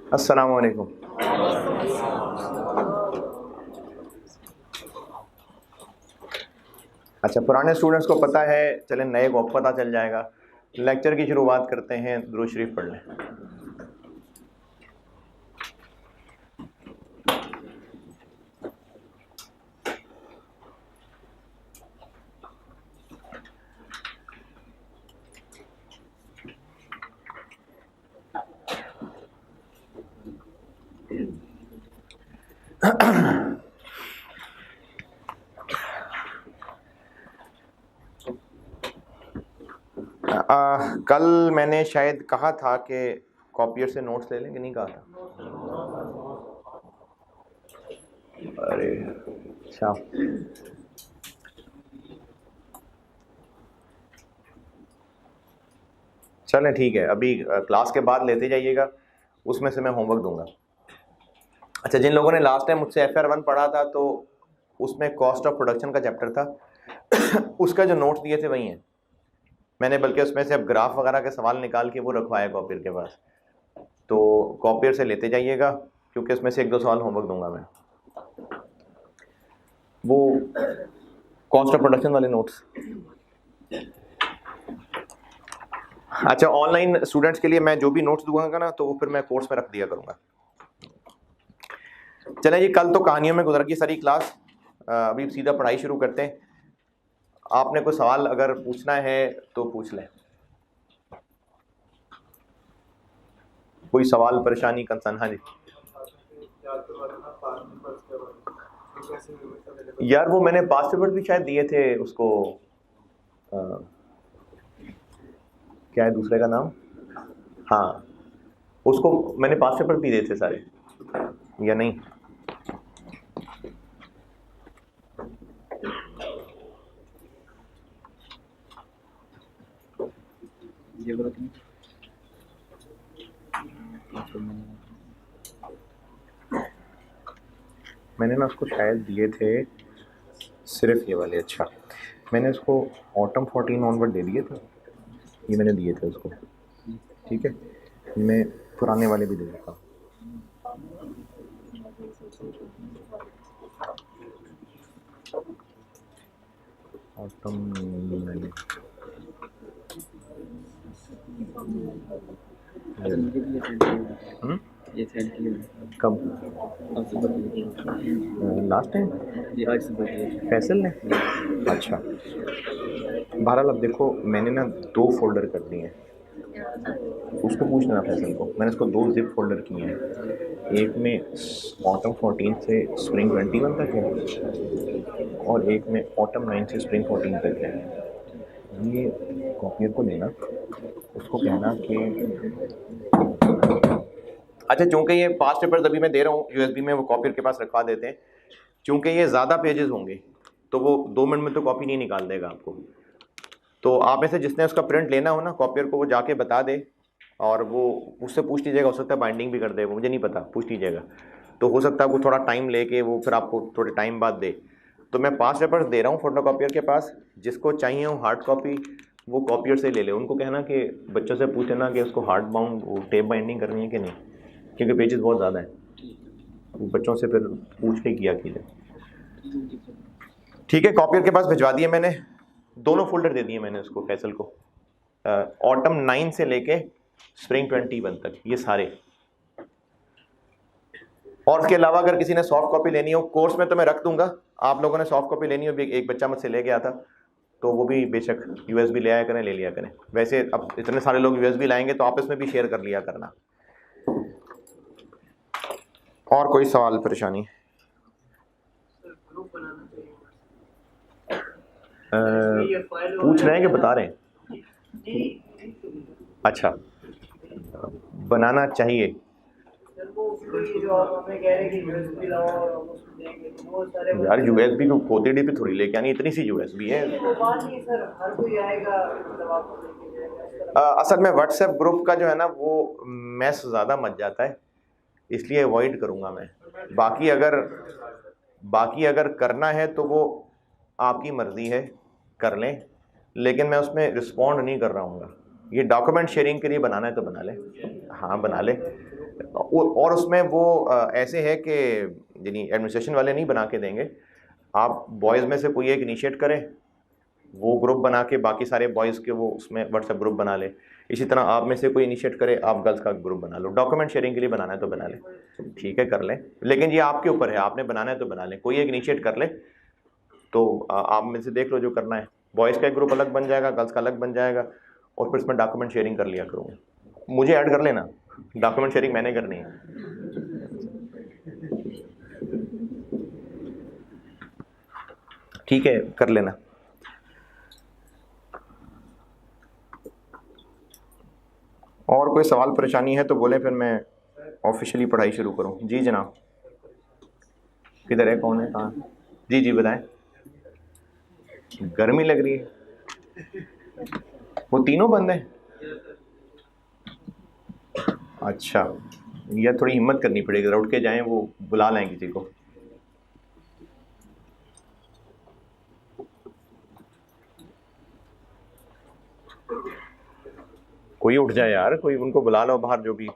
अस्सलाम वालेकुम। अच्छा, पुराने स्टूडेंट्स को पता है, चलें नए को पता चल जाएगा। लेक्चर की शुरुआत करते हैं, दुरूद शरीफ पढ़ लें। कल मैंने शायद कहा था कि कॉपियर से नोट्स ले लें, कि नहीं कहा था? अरे अच्छा, चलें ठीक है, अभी क्लास के बाद लेते जाइएगा, उसमें से मैं होमवर्क दूंगा। अच्छा, जिन लोगों ने लास्ट टाइम मुझसे FR1 पढ़ा था तो उसमें कॉस्ट ऑफ प्रोडक्शन का चैप्टर था उसका जो नोट्स दिए थे वही हैं। मैंने बल्कि उसमें से अब ग्राफ वगैरह के सवाल निकाल के वो रखवाया कॉपियर के पास, तो कॉपियर से लेते जाइएगा क्योंकि उसमें से 1-2 सवाल होमवर्क दूंगा मैं। वो कॉस्ट ऑफ प्रोडक्शन वाले नोट्स। अच्छा, ऑनलाइन स्टूडेंट्स के लिए मैं जो भी नोट्स दूंगा ना, तो वो फिर मैं कोर्स में रख दिया करूँगा। चलें जी, कल तो कहानियों में गुजर गई सारी क्लास, अभी सीधा पढ़ाई शुरू करते हैं। आपने कोई सवाल अगर पूछना है तो पूछ लें, कोई सवाल परेशानी कंसर्न। हाँ जी यार, वो मैंने पास पेपर भी शायद दिए थे उसको, क्या है दूसरे का नाम? हाँ, उसको मैंने पास पेपर भी दिए थे सारे, या नहीं? मैंने ना उसको शायद दिए थे सिर्फ ये वाले। अच्छा, मैंने उसको ऑटम 14 ऑनवर्ड दे दिए थे, ये मैंने दिए थे उसको। ठीक है, मैं पुराने वाले भी दे देता हूँ। ऑटम कब? लास्ट टाइम फैसल ने? अच्छा, बहरहाल अब देखो, मैंने ना 2 फोल्डर कर दिए हैं, उसको पूछ लेना फैसल को। मैंने उसको 2 जिप फोल्डर किए हैं, एक में ऑटम 14 से स्प्रिंग 21 तक है और एक में ऑटम 9 से स्प्रिंग 14 तक है। ये कॉपियर को लेना, उसको कहना कि अच्छा, चूंकि ये पास्ट पेपर्स अभी मैं दे रहा हूँ USB में, वो कॉपियर के पास रखवा देते हैं। चूंकि ये ज़्यादा पेजेस होंगे तो वो 2 मिनट में तो कॉपी नहीं निकाल देगा आपको। तो आप में से जिसने उसका प्रिंट लेना हो ना कॉपियर को, वो जाके बता दे और वो उससे पूछ लीजिएगा, हो सकता है बाइंडिंग भी कर दे, वो मुझे नहीं पता, पूछ लीजिएगा। तो हो सकता है वो थोड़ा टाइम लेके वो फिर आपको थोड़े टाइम बाद दे। तो मैं 5 पेपर्स दे रहा हूँ फोटो कॉपियर के पास, जिसको चाहिए हो हार्ड कॉपी वो कॉपियर से ले ले। उनको कहना कि बच्चों से पूछ लेना कि उसको हार्ड बाउंड वो टेप बाइंडिंग करनी है कि नहीं, क्योंकि पेजेस बहुत ज़्यादा हैं, बच्चों से फिर पूछ के किया कीजिए। ठीक है, कॉपियर के पास भिजवा दिए मैंने, दोनों फोल्डर दे दिए मैंने उसको, फैसल को, ऑटम 9 से लेके स्प्रिंग 21 तक, ये सारे। और उसके अलावा अगर किसी ने सॉफ्ट कॉपी लेनी हो, कोर्स में तो मैं रख दूंगा, आप लोगों ने सॉफ्ट कॉपी लेनी हो, भी एक बच्चा मुझसे ले गया था, तो वो भी बेशक USB ले आया करें, ले लिया करें। वैसे अब इतने सारे लोग USB लाएंगे तो आपस में भी शेयर कर लिया करना। और कोई सवाल परेशानी? पूछ रहे हैं कि बता रहे हैं? अच्छा, बनाना चाहिए। यार USB को पोते पे थोड़ी लेके आनी, इतनी सी USB है। असल में व्हाट्सएप ग्रुप का जो है ना वो मैस ज़्यादा मच जाता है, इसलिए अवॉइड करूँगा मैं। बाकी अगर करना है तो वो आपकी मर्ज़ी है, कर लें, लेकिन मैं उसमें रिस्पॉन्ड नहीं कर रहा हूँ। ये डॉक्यूमेंट शेयरिंग के लिए बनाना है तो बना ले, हाँ बना ले, और उसमें वो ऐसे है कि यानी एडमिनिस्ट्रेशन वाले नहीं बना के देंगे, आप बॉयज़ में से कोई एक इनिशिएट करें, वो ग्रुप बना के बाकी सारे बॉयज़ के वो उसमें व्हाट्सएप ग्रुप बना ले। इसी तरह आप में से कोई इनिशिएट करे, आप गर्ल्स का ग्रुप बना लो। डॉक्यूमेंट शेयरिंग के लिए बनाना है तो बना लें, ठीक है, कर लें, लेकिन ये आपके ऊपर है, आपने बनाना है तो बना लें। कोई एक इनिशिएट कर ले तो आप में से देख लो जो करना है। बॉयज़ का एक ग्रुप अलग बन जाएगा, गर्ल्स का अलग बन जाएगा, और फिर इसमें डॉक्यूमेंट शेयरिंग कर लिया करूँगा। मुझे ऐड कर लेना, डॉक्यूमेंट शेयरिंग मैंने करनी है। ठीक है, कर लेना। और कोई सवाल परेशानी है तो बोले, फिर मैं ऑफिशियली पढ़ाई शुरू करूं। जी जनाब, किधर है, कौन है, कहाँ? जी जी बताएं। गर्मी लग रही है, वो तीनों बंद हैं? अच्छा, यह थोड़ी हिम्मत करनी पड़ेगी, उठ के जाएं, वो बुला लें किसी को। कोई उठ जाए यार, कोई उनको बुला लो बाहर, जो भी।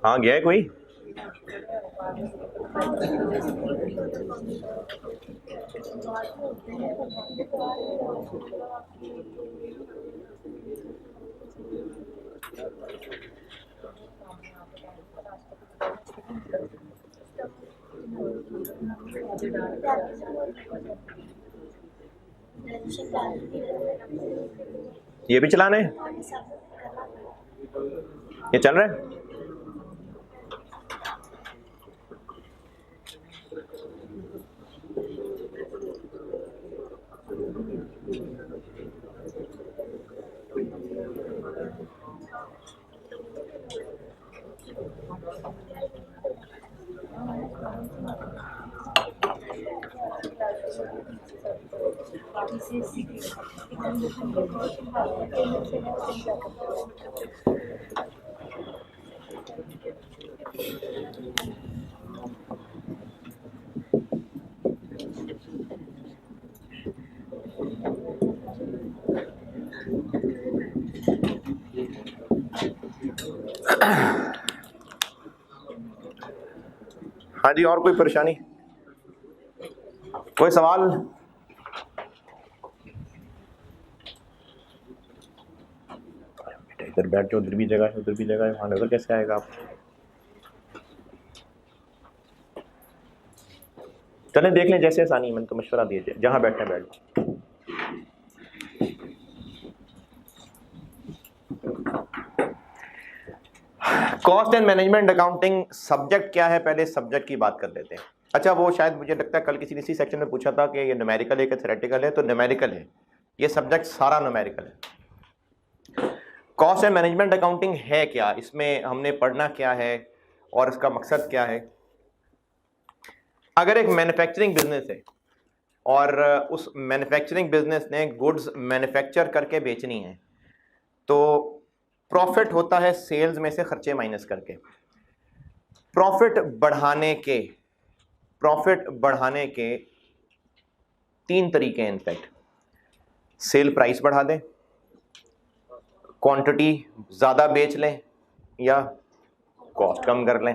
हाँ, गया है कोई? ये भी चलाना है, ये चल रहा है। हाँ जी, और कोई परेशानी, कोई सवाल? इधर बैठ जाओ, उधर भी जगह है, उधर भी जगह है, वहाँ नजर कैसे आएगा आप? चले देख लें, जैसे आसानी, मन को मशवरा दीजिए, जहाँ बैठना बैठ जाओ। Cost and management accounting subject क्या है, पहले सब्जेक्ट की बात कर लेते हैं। अच्छा, वो शायद मुझे लगता है कल किसी ने इसी सेक्शन में पूछा था कि ये न्यूमेरिकल है कि थ्योरेटिकल है, तो न्यूमेरिकल है, ये सब्जेक्ट सारा न्यूमेरिकल है। कॉस्ट एंड मैनेजमेंट अकाउंटिंग है क्या, इसमें हमने पढ़ना क्या है और इसका मकसद क्या है। अगर एक मैन्युफैक्चरिंग बिजनेस है और उस मैन्युफैक्चरिंग बिजनेस ने गुड्स मैन्युफैक्चर करके बेचनी है, तो प्रॉफिट होता है सेल्स में से खर्चे माइनस करके। प्रॉफिट बढ़ाने के तीन तरीके हैं इनफैक्ट। सेल प्राइस बढ़ा दें, क्वांटिटी ज़्यादा बेच लें, या कॉस्ट कम कर लें।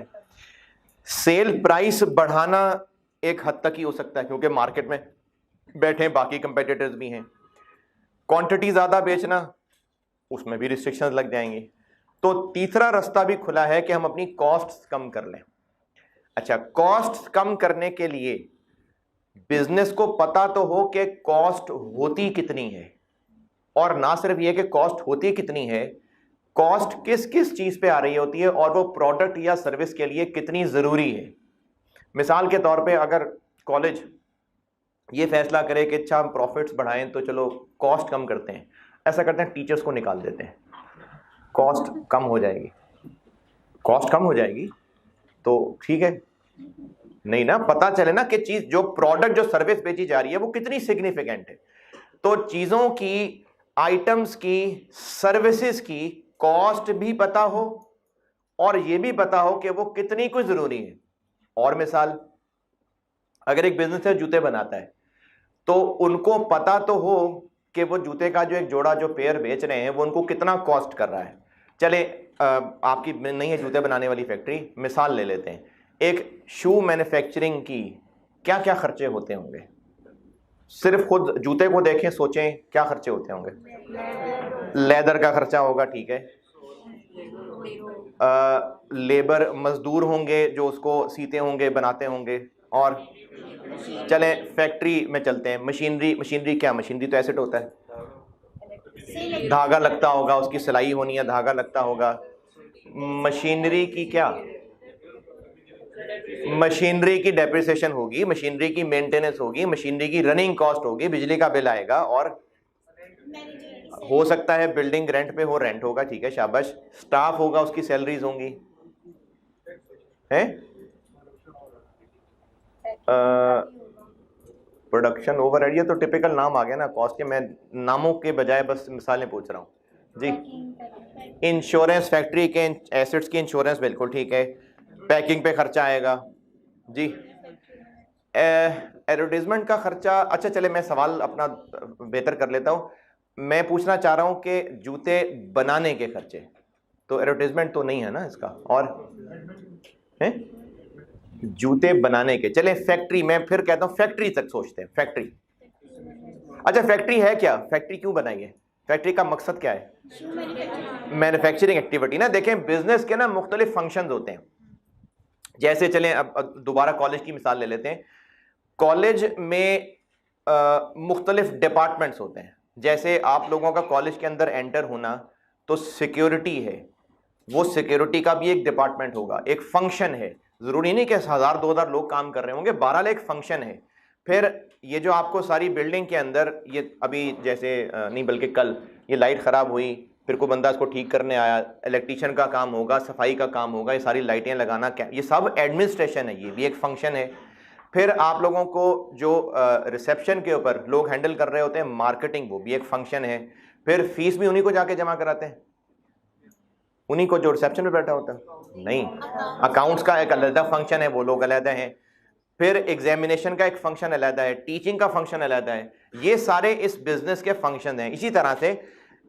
सेल प्राइस बढ़ाना एक हद तक ही हो सकता है क्योंकि मार्केट में बैठे बाकी कंपेटिटर्स भी हैं। क्वांटिटी ज़्यादा बेचना, उसमें भी रिस्ट्रिक्शंस लग जाएंगी। तो तीसरा रास्ता भी खुला है कि हम अपनी कॉस्ट्स कम कर लें। अच्छा, कॉस्ट कम करने के लिए बिजनेस को पता तो हो कि कॉस्ट होती कितनी है, और ना सिर्फ ये कि कॉस्ट होती कितनी है, कॉस्ट किस किस चीज पे आ रही होती है और वो प्रोडक्ट या सर्विस के लिए कितनी जरूरी है। मिसाल के तौर पे अगर कॉलेज ये फैसला करे कि अच्छा हम प्रॉफिट्स बढ़ाएं तो चलो कॉस्ट कम करते हैं, ऐसा करते हैं टीचर्स को निकाल देते हैं, कॉस्ट कम हो जाएगी, कॉस्ट कम हो जाएगी तो ठीक है। नहीं ना, पता चले ना कि चीज जो प्रोडक्ट जो सर्विस बेची जा रही है वो कितनी सिग्निफिकेंट है। तो चीजों की, आइटम्स की, सर्विसेज की कॉस्ट भी पता हो और ये भी पता हो कि वो कितनी कुछ जरूरी है। और मिसाल, अगर एक बिजनेस है जूते बनाता है तो उनको पता तो हो कि वो जूते का जो एक जोड़ा जो पेयर बेच रहे हैं वो उनको कितना कॉस्ट कर रहा है। चले आपकी नहीं है जूते बनाने वाली फैक्ट्री, मिसाल ले लेते हैं, एक शू मैन्युफैक्चरिंग की क्या क्या खर्चे होते होंगे। सिर्फ खुद जूते को देखें, सोचें क्या खर्चे होते होंगे। लेदर का खर्चा होगा, ठीक है, लेबर मजदूर होंगे जो उसको सीते होंगे, बनाते होंगे, और चले फैक्ट्री में चलते हैं, मशीनरी, मशीनरी क्या, मशीनरी तो एसेट होता है, धागा लगता होगा, उसकी सिलाई होनी है, धागा लगता होगा। मशीनरी की क्या, मशीनरी की डेप्रिसिएशन होगी, मशीनरी की मेंटेनेंस होगी, मशीनरी की रनिंग कॉस्ट होगी, बिजली का बिल आएगा, और हो सकता है बिल्डिंग रेंट पे हो, रेंट होगा, ठीक है, शाबाश, स्टाफ होगा, उसकी सैलरीज होंगी, हैं, प्रोडक्शन ओवरहेड, ये तो टिपिकल नाम आ गया ना कॉस्ट के, मैं नामों के बजाय बस मिसालें पूछ रहा हूँ जी। इंश्योरेंस, फैक्ट्री के एसेट्स की इंश्योरेंस, बिल्कुल ठीक है, पैकिंग पे खर्चा आएगा जी। एडवर्टीजमेंट का खर्चा, अच्छा चले मैं सवाल अपना बेहतर कर लेता हूँ, मैं पूछना चाह रहा हूँ कि जूते बनाने के खर्चे, तो एडवर्टीजमेंट तो नहीं है ना इसका, और है जूते बनाने के, चले फैक्ट्री, मैं फिर कहता हूँ फैक्ट्री तक सोचते हैं, फैक्ट्री, अच्छा फैक्ट्री है क्या, फैक्ट्री क्यों बनाई है, फैक्ट्री का मकसद क्या है, मैन्युफैक्चरिंग एक्टिविटी ना। देखें बिजनेस के ना मुख्तलिफ फंक्शंस होते हैं, जैसे चलें अब दोबारा कॉलेज की मिसाल ले लेते हैं, कॉलेज में मुख्तलिफ डिपार्टमेंट्स होते हैं, जैसे आप लोगों का कॉलेज के अंदर एंटर होना तो सिक्योरिटी है, वो सिक्योरिटी का भी एक डिपार्टमेंट होगा, एक फंक्शन है, जरूरी नहीं कि 1000-2000 लोग काम कर रहे होंगे, 12 एक फंक्शन है। फिर ये जो आपको सारी बिल्डिंग के अंदर, ये अभी जैसे नहीं बल्कि कल ये लाइट ख़राब हुई, फिर कोई बंदा इसको ठीक करने आया, इलेक्ट्रीशियन का काम होगा, सफाई का काम होगा, ये सारी लाइटें लगाना, क्या ये सब एडमिनिस्ट्रेशन है, ये भी एक फंक्शन है। फिर आप लोगों को जो रिसेप्शन के ऊपर लोग हैंडल कर रहे होते हैं, मार्केटिंग, वो भी एक फंक्शन है। फिर फीस भी उन्हीं को जाके जमा कराते हैं, उन्हीं को जो रिसेप्शन में बैठा होता है, नहीं, अकाउंट्स का एक अलग फंक्शन है, वो लोग अलग हैं। फिर एग्जामिनेशन का एक फंक्शन अलग है, टीचिंग का फंक्शन अलग है, ये सारे इस बिजनेस के फंक्शन हैं। इसी तरह से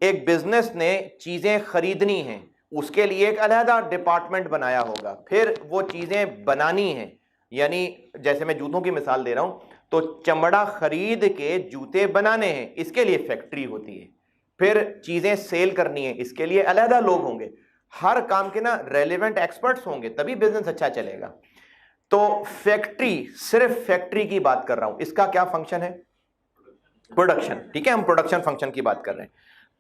एक बिजनेस ने चीज़ें खरीदनी हैं, उसके लिए एक अलग डिपार्टमेंट बनाया होगा, फिर वो चीज़ें बनानी हैं, यानी जैसे मैं जूतों की मिसाल दे रहा हूँ, तो चमड़ा खरीद के जूते बनाने हैं, इसके लिए फैक्ट्री होती है। फिर चीज़ें सेल करनी है, इसके लिए अलग लोग होंगे, हर काम के ना रेलेवेंट एक्सपर्ट्स होंगे, तभी बिजनेस अच्छा चलेगा। तो फैक्ट्री, सिर्फ फैक्ट्री की बात कर रहा हूं, इसका क्या फंक्शन है, प्रोडक्शन, ठीक है, हम प्रोडक्शन फंक्शन की बात कर रहे हैं।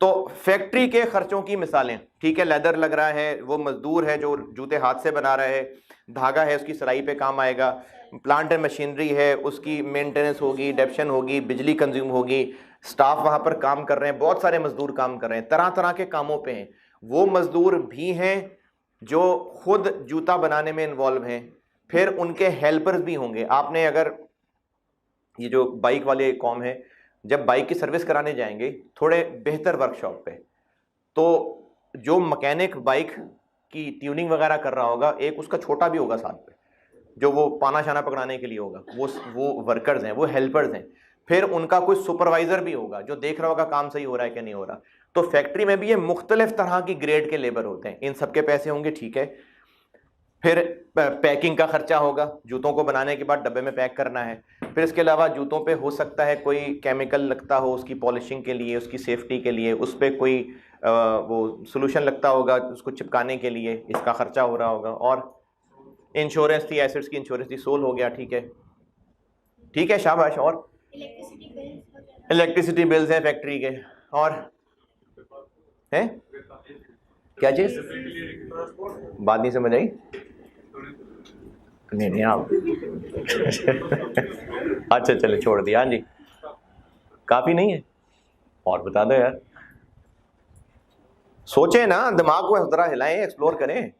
तो फैक्ट्री के खर्चों की मिसालें, ठीक है, लेदर लग रहा है, वो मजदूर है जो जूते हाथ से बना रहा है, धागा है उसकी सिलाई पे काम आएगा, प्लांट एंड मशीनरी है उसकी मेंटेनेंस होगी, डेप्शन होगी, बिजली कंज्यूम होगी, स्टाफ वहां पर काम कर रहे हैं, बहुत सारे मजदूर काम कर रहे हैं, तरह तरह के कामों पे हैं। वो मजदूर भी हैं जो खुद जूता बनाने में इन्वॉल्व हैं, फिर उनके हेल्पर्स भी होंगे। आपने अगर ये जो बाइक वाले कौम है, जब बाइक की सर्विस कराने जाएंगे थोड़े बेहतर वर्कशॉप पे, तो जो मैकेनिक बाइक की ट्यूनिंग वगैरह कर रहा होगा, एक उसका छोटा भी होगा साथ पे, जो वो पाना शाना पकड़ाने के लिए होगा, वो वर्कर्स हैं, वो हेल्पर्स हैं। फिर उनका कोई सुपरवाइजर भी होगा जो देख रहा होगा काम सही हो रहा है कि नहीं हो रहा। तो फैक्ट्री में भी ये मुख्तलिफ तरह की ग्रेड के लेबर होते हैं, इन सबके पैसे होंगे, ठीक है। फिर पैकिंग का खर्चा होगा, जूतों को बनाने के बाद डब्बे में पैक करना है। फिर इसके अलावा जूतों पे हो सकता है कोई केमिकल लगता हो उसकी पॉलिशिंग के लिए, उसकी सेफ्टी के लिए, उस पर कोई वो सोल्यूशन लगता होगा उसको चिपकाने के लिए, इसका खर्चा हो रहा होगा। और इंश्योरेंस थी, एसेट्स की इंश्योरेंस थी, सोल हो गया, ठीक है, ठीक है, शाबाश। और इलेक्ट्रिसिटी बिल्स हैं फैक्ट्री के, और हैं क्या चीज? बात नहीं समझ आई। नहीं आप अच्छा चले छोड़ दिया। हाँ जी, काफी नहीं है और बता दो यार, सोचे ना, दिमाग को जरा हिलाएं, एक्सप्लोर करें।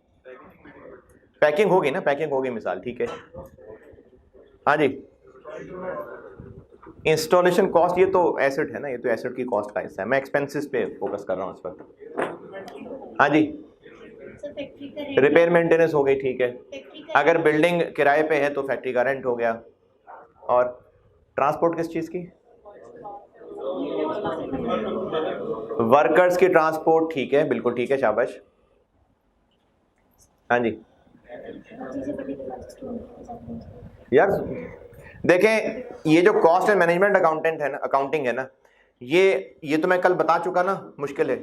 पैकिंग होगी ना, पैकिंग होगी मिसाल, ठीक है। हाँ जी, इंस्टॉलेशन कॉस्ट, ये तो एसेट है ना, ये तो एसेट की कॉस्ट का हिस्सा है। मैं एक्सपेंसेस पे फोकस कर रहा हूँ इस वक्त। हाँ जी, रिपेयर मेंटेनेंस हो गई, ठीक है। अगर बिल्डिंग किराए पे है तो फैक्ट्री का रेंट हो गया। और ट्रांसपोर्ट किस चीज की? वर्कर्स की ट्रांसपोर्ट, ठीक है, बिल्कुल ठीक है, शाबाश। हाँ जी यार, देखें ये जो कॉस्ट एंड मैनेजमेंट अकाउंटेंट है ना, अकाउंटिंग है ना, ये तो मैं कल बता चुका ना, मुश्किल है।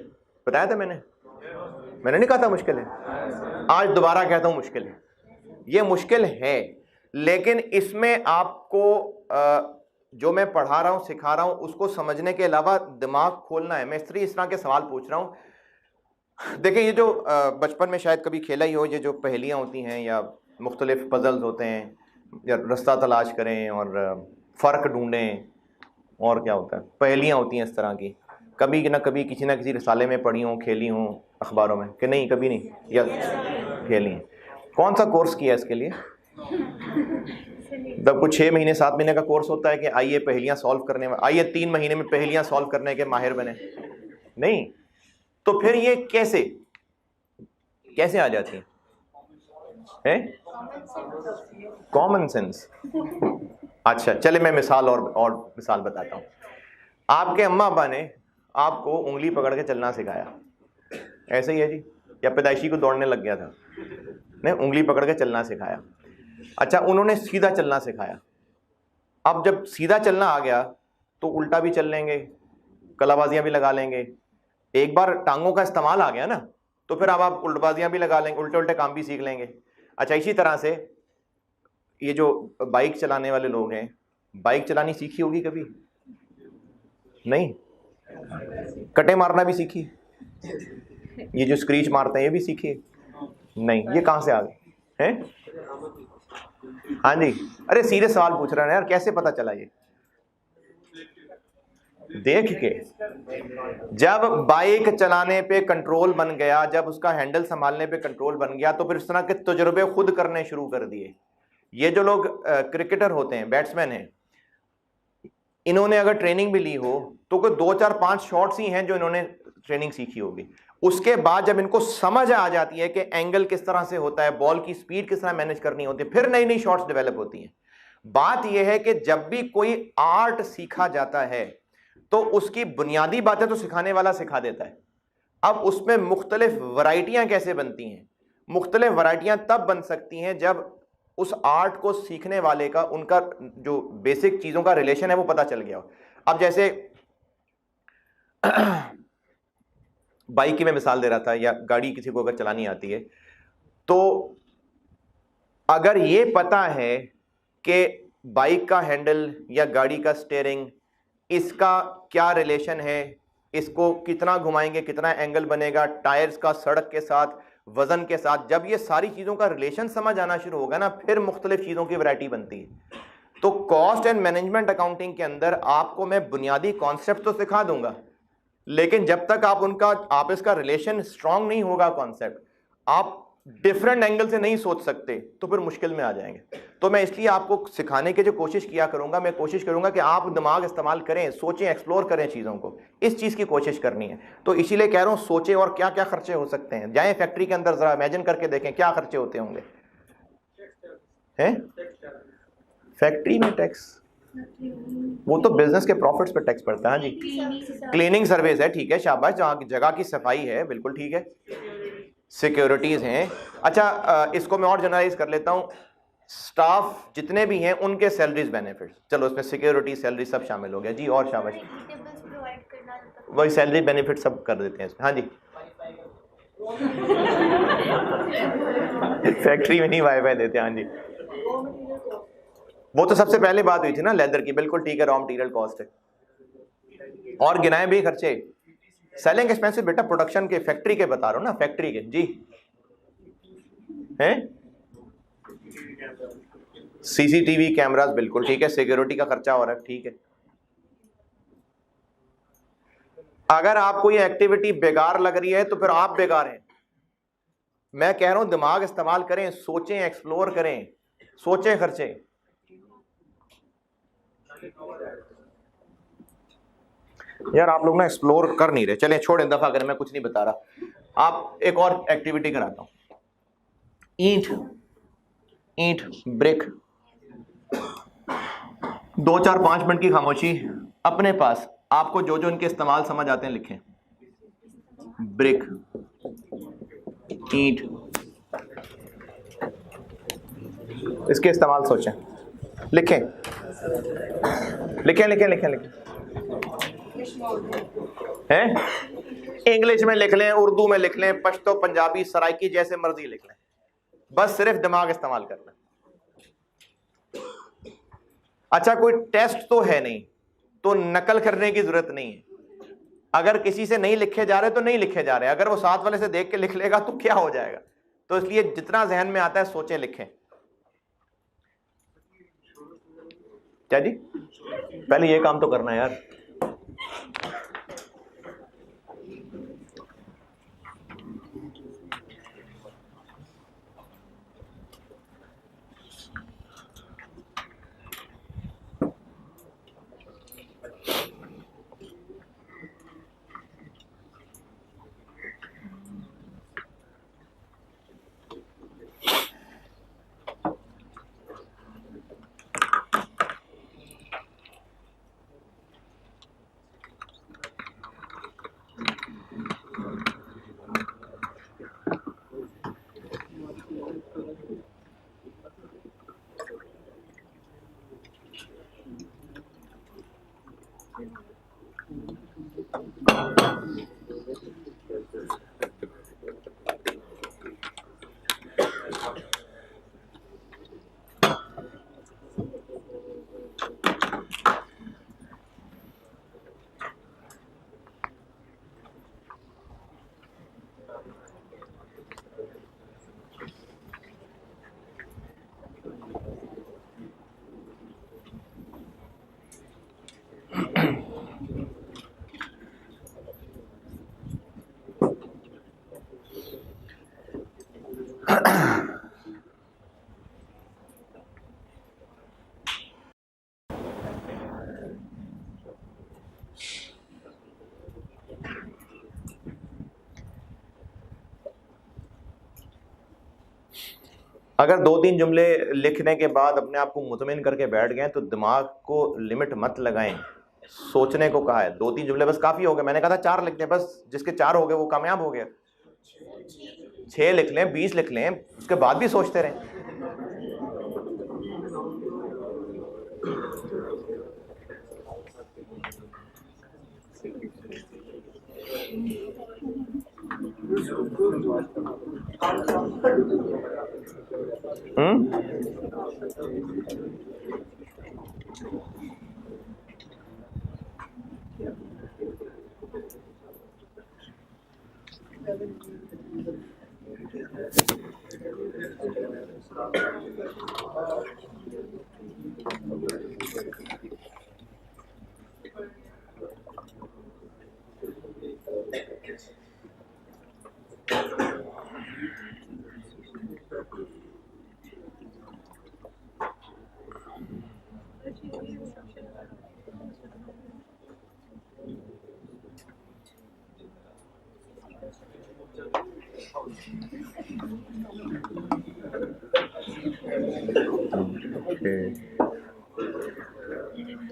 बताया था मैंने नहीं कहा था मुश्किल है? आज दोबारा कहता हूं मुश्किल है। ये मुश्किल है, लेकिन इसमें आपको जो मैं पढ़ा रहा हूं, सिखा रहा हूं, उसको समझने के अलावा दिमाग खोलना है। मैं इस तरह के सवाल पूछ रहा हूं। देखिए ये जो बचपन में शायद कभी खेला ही हो, ये जो पहेलियां होती हैं या मुख्तलिफ पजल्स होते हैं, या रास्ता तलाश करें और फ़र्क ढूंढें, और क्या होता है, पहेलियां होती हैं इस तरह की, कभी ना कभी किसी ना किसी रिसाले में पढ़ी हों, खेली हों अखबारों में, कि नहीं कभी नहीं, या खेली हैं। कौन सा कोर्स किया इसके लिए? जब कुछ 6 महीने 7 महीने का कोर्स होता है कि आइए पहेलियां सॉल्व करने, आइए 3 महीने में पहेलियां सॉल्व करने के माहिर बने, नहीं। तो फिर ये कैसे आ जाती है? Common sense. अच्छा चले मैं मिसाल और मिसाल बताता हूँ। आपके अम्मा अब्बा ने आपको उंगली पकड़ के चलना सिखाया, ऐसे ही है जी, या पैदाइशी को दौड़ने लग गया था, नहीं, उंगली पकड़ के चलना सिखाया। अच्छा, उन्होंने सीधा चलना सिखाया। अब जब सीधा चलना आ गया तो उल्टा भी चल लेंगे, कलाबाजियां भी लगा लेंगे। एक बार टांगों का इस्तेमाल आ गया ना, तो फिर अब आप उल्टबाजियां भी लगा लेंगे, उल्टे उल्टे काम भी सीख लेंगे। अच्छा, इसी तरह से ये जो बाइक चलाने वाले लोग हैं, बाइक चलानी सीखी होगी कभी? नहीं। कटे मारना भी सीखी? ये जो स्क्रीच मारते हैं ये भी सीखी? नहीं। ये कहां से आ गए हैं? हाँ जी, अरे सीरियस सवाल पूछ रहे हैं यार, कैसे पता चला? ये देख के। जब बाइक चलाने पे कंट्रोल बन गया, जब उसका हैंडल संभालने पे कंट्रोल बन गया, तो फिर इस तरह के तजुर्बे खुद करने शुरू कर दिए। ये जो लोग क्रिकेटर होते हैं, बैट्समैन हैं, इन्होंने अगर ट्रेनिंग भी ली हो तो कोई 2-4-5 शॉट्स ही हैं जो इन्होंने ट्रेनिंग सीखी होगी। उसके बाद जब इनको समझ आ जाती है कि एंगल किस तरह से होता है, बॉल की स्पीड किस तरह मैनेज करनी होती है, फिर नई नई शॉट्स डेवलप होती हैं। बात यह है कि जब भी कोई आर्ट सीखा जाता है तो उसकी बुनियादी बातें तो सिखाने वाला सिखा देता है। अब उसमें मुख्तलिफ वैरायटियां कैसे बनती हैं? मुख्तलिफ वैरायटियां तब बन सकती हैं जब उस आर्ट को सीखने वाले का, उनका जो बेसिक चीजों का रिलेशन है वो पता चल गया हो। अब जैसे बाइक की मैं मिसाल दे रहा था, या गाड़ी किसी को अगर चलानी आती है, तो अगर ये पता है कि बाइक का हैंडल या गाड़ी का स्टीयरिंग, इसका क्या रिलेशन है, इसको कितना घुमाएंगे, कितना एंगल बनेगा, टायर्स का सड़क के साथ, वजन के साथ, जब ये सारी चीजों का रिलेशन समझ आना शुरू होगा ना, फिर मुख्तलिफ चीजों की वैरायटी बनती है। तो कॉस्ट एंड मैनेजमेंट अकाउंटिंग के अंदर आपको मैं बुनियादी कॉन्सेप्ट तो सिखा दूंगा, लेकिन जब तक आप इसका रिलेशन स्ट्रांग नहीं होगा, कॉन्सेप्ट आप डिफरेंट एंगल से नहीं सोच सकते, तो फिर मुश्किल में आ जाएंगे। तो मैं इसलिए आपको सिखाने की जो कोशिश किया करूंगा, मैं कोशिश करूंगा कि आप दिमाग इस्तेमाल करें, सोचें, एक्सप्लोर करें चीज़ों को, इस चीज़ की कोशिश करनी है। तो इसीलिए कह रहा हूँ सोचें, और क्या क्या खर्चे हो सकते हैं। जाएं फैक्ट्री के अंदर, जरा इमेजिन करके देखें क्या खर्चे होते होंगे। हैं? फैक्ट्री में टैक्स? वो तो बिजनेस के प्रॉफिट्स पे टैक्स पड़ता है। हाँ जी, क्लीनिंग सर्विस है, ठीक है, शाबाश, जहाँ जगह की सफाई है, बिल्कुल ठीक है, सिक्योरिटीज हैं। अच्छा, इसको मैं और जनरलाइज कर लेता हूँ, स्टाफ जितने भी हैं उनके सैलरीज बेनिफिट्स, चलो उसमें सिक्योरिटी, सैलरी सब शामिल हो गया जी, और शाबाश, वही सैलरी बेनिफिट सब कर देते हैं इसमें। हाँ जी, फैक्ट्री में नहीं वाईफाई देते। हाँ जी, वो तो सबसे पहले बात हुई थी ना लेदर की, बिल्कुल ठीक है, रॉ मटेरियल कॉस्ट है। और गिनाए भी खर्चे, सेलिंग एक्सपेंसिव बेटा प्रोडक्शन के, फैक्ट्री के बता रहा हूं ना, फैक्ट्री के जी हैं। सीसीटीवी कैमरास बिल्कुल ठीक है, सिक्योरिटी का खर्चा हो रहा है, ठीक है। अगर आपको ये एक्टिविटी बेकार लग रही है तो फिर आप बेकार हैं। मैं कह रहा हूं दिमाग इस्तेमाल करें, सोचें, एक्सप्लोर करें, सोचें, खर्चें। यार आप लोग ना एक्सप्लोर कर नहीं रहे, चलें छोड़ें, दफा करें, मैं कुछ नहीं बता रहा। आप एक और एक्टिविटी कराता हूं, ईंट ब्रिक, 2-4-5 मिनट की खामोशी, अपने पास आपको जो जो इनके इस्तेमाल समझ आते हैं लिखें। ब्रिक, ईंट, इसके इस्तेमाल सोचें, लिखें लिखें लिखें लिखें लिखें। हैं इंग्लिश में लिख लें, उर्दू में लिख लें, पश्तो, पंजाबी, सराइकी, जैसे मर्जी लिख लें, बस सिर्फ दिमाग इस्तेमाल करना। अच्छा कोई टेस्ट तो है नहीं, तो नकल करने की जरूरत नहीं है। अगर किसी से नहीं लिखे जा रहे तो नहीं लिखे जा रहे, अगर वो साथ वाले से देख के लिख लेगा तो क्या हो जाएगा। तो इसलिए जितना जहन में आता है सोचें, लिखें। क्या जी, पहले ये काम तो करना है यार। अगर 2-3 जुमले लिखने के बाद अपने आप को मुतमिन करके बैठ गए तो दिमाग को लिमिट मत लगाएं। सोचने को कहा है, 2-3 जुमले बस काफी हो गए। मैंने कहा था 4 लिख दें, बस जिसके 4 हो गए वो कामयाब हो गया। 6 लिख लें, 20 लिख लें, उसके बाद भी सोचते रहें।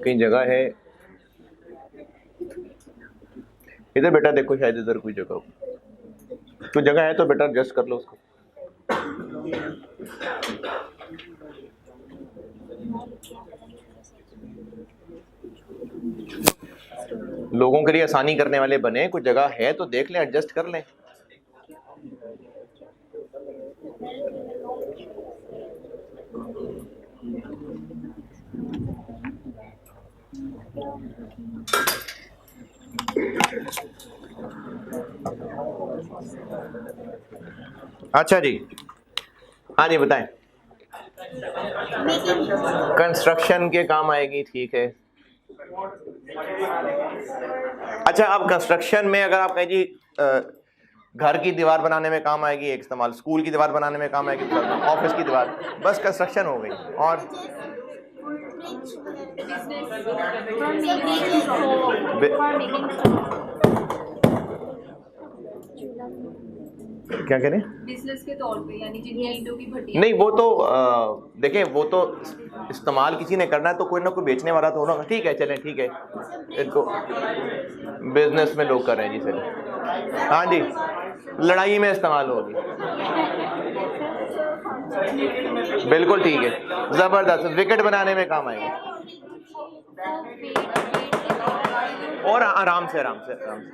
कई जगह है इधर बेटा, देखो शायद इधर कोई जगह हो, तो जगह है तो बेटा एडजस्ट कर लो उसको। लोगों के लिए आसानी करने वाले बने, कोई जगह है तो देख लें, एडजस्ट कर लें। अच्छा जी, हाँ जी बताएं। कंस्ट्रक्शन के काम आएगी, ठीक है। अच्छा, अब कंस्ट्रक्शन में अगर आप कहें जी घर की दीवार बनाने में काम आएगी एक इस्तेमाल, स्कूल की दीवार बनाने में काम आएगी, ऑफिस की दीवार, बस कंस्ट्रक्शन हो गई। और क्या कह रहे हैं? बिजनेस के तौर पे, यानी जिनकी ईंटों की भट्टियां। नहीं, वो तो देखें, वो तो इस्तेमाल किसी ने करना है तो कोई ना कोई बेचने वाला तो होगा। ठीक है, चलें, ठीक है, इनको बिजनेस में लोग कर रहे हैं जी। सर हाँ जी, लड़ाई में इस्तेमाल होगी, बिल्कुल ठीक है, जबरदस्त। विकेट बनाने में काम आएगा। और आराम से आराम से आराम से।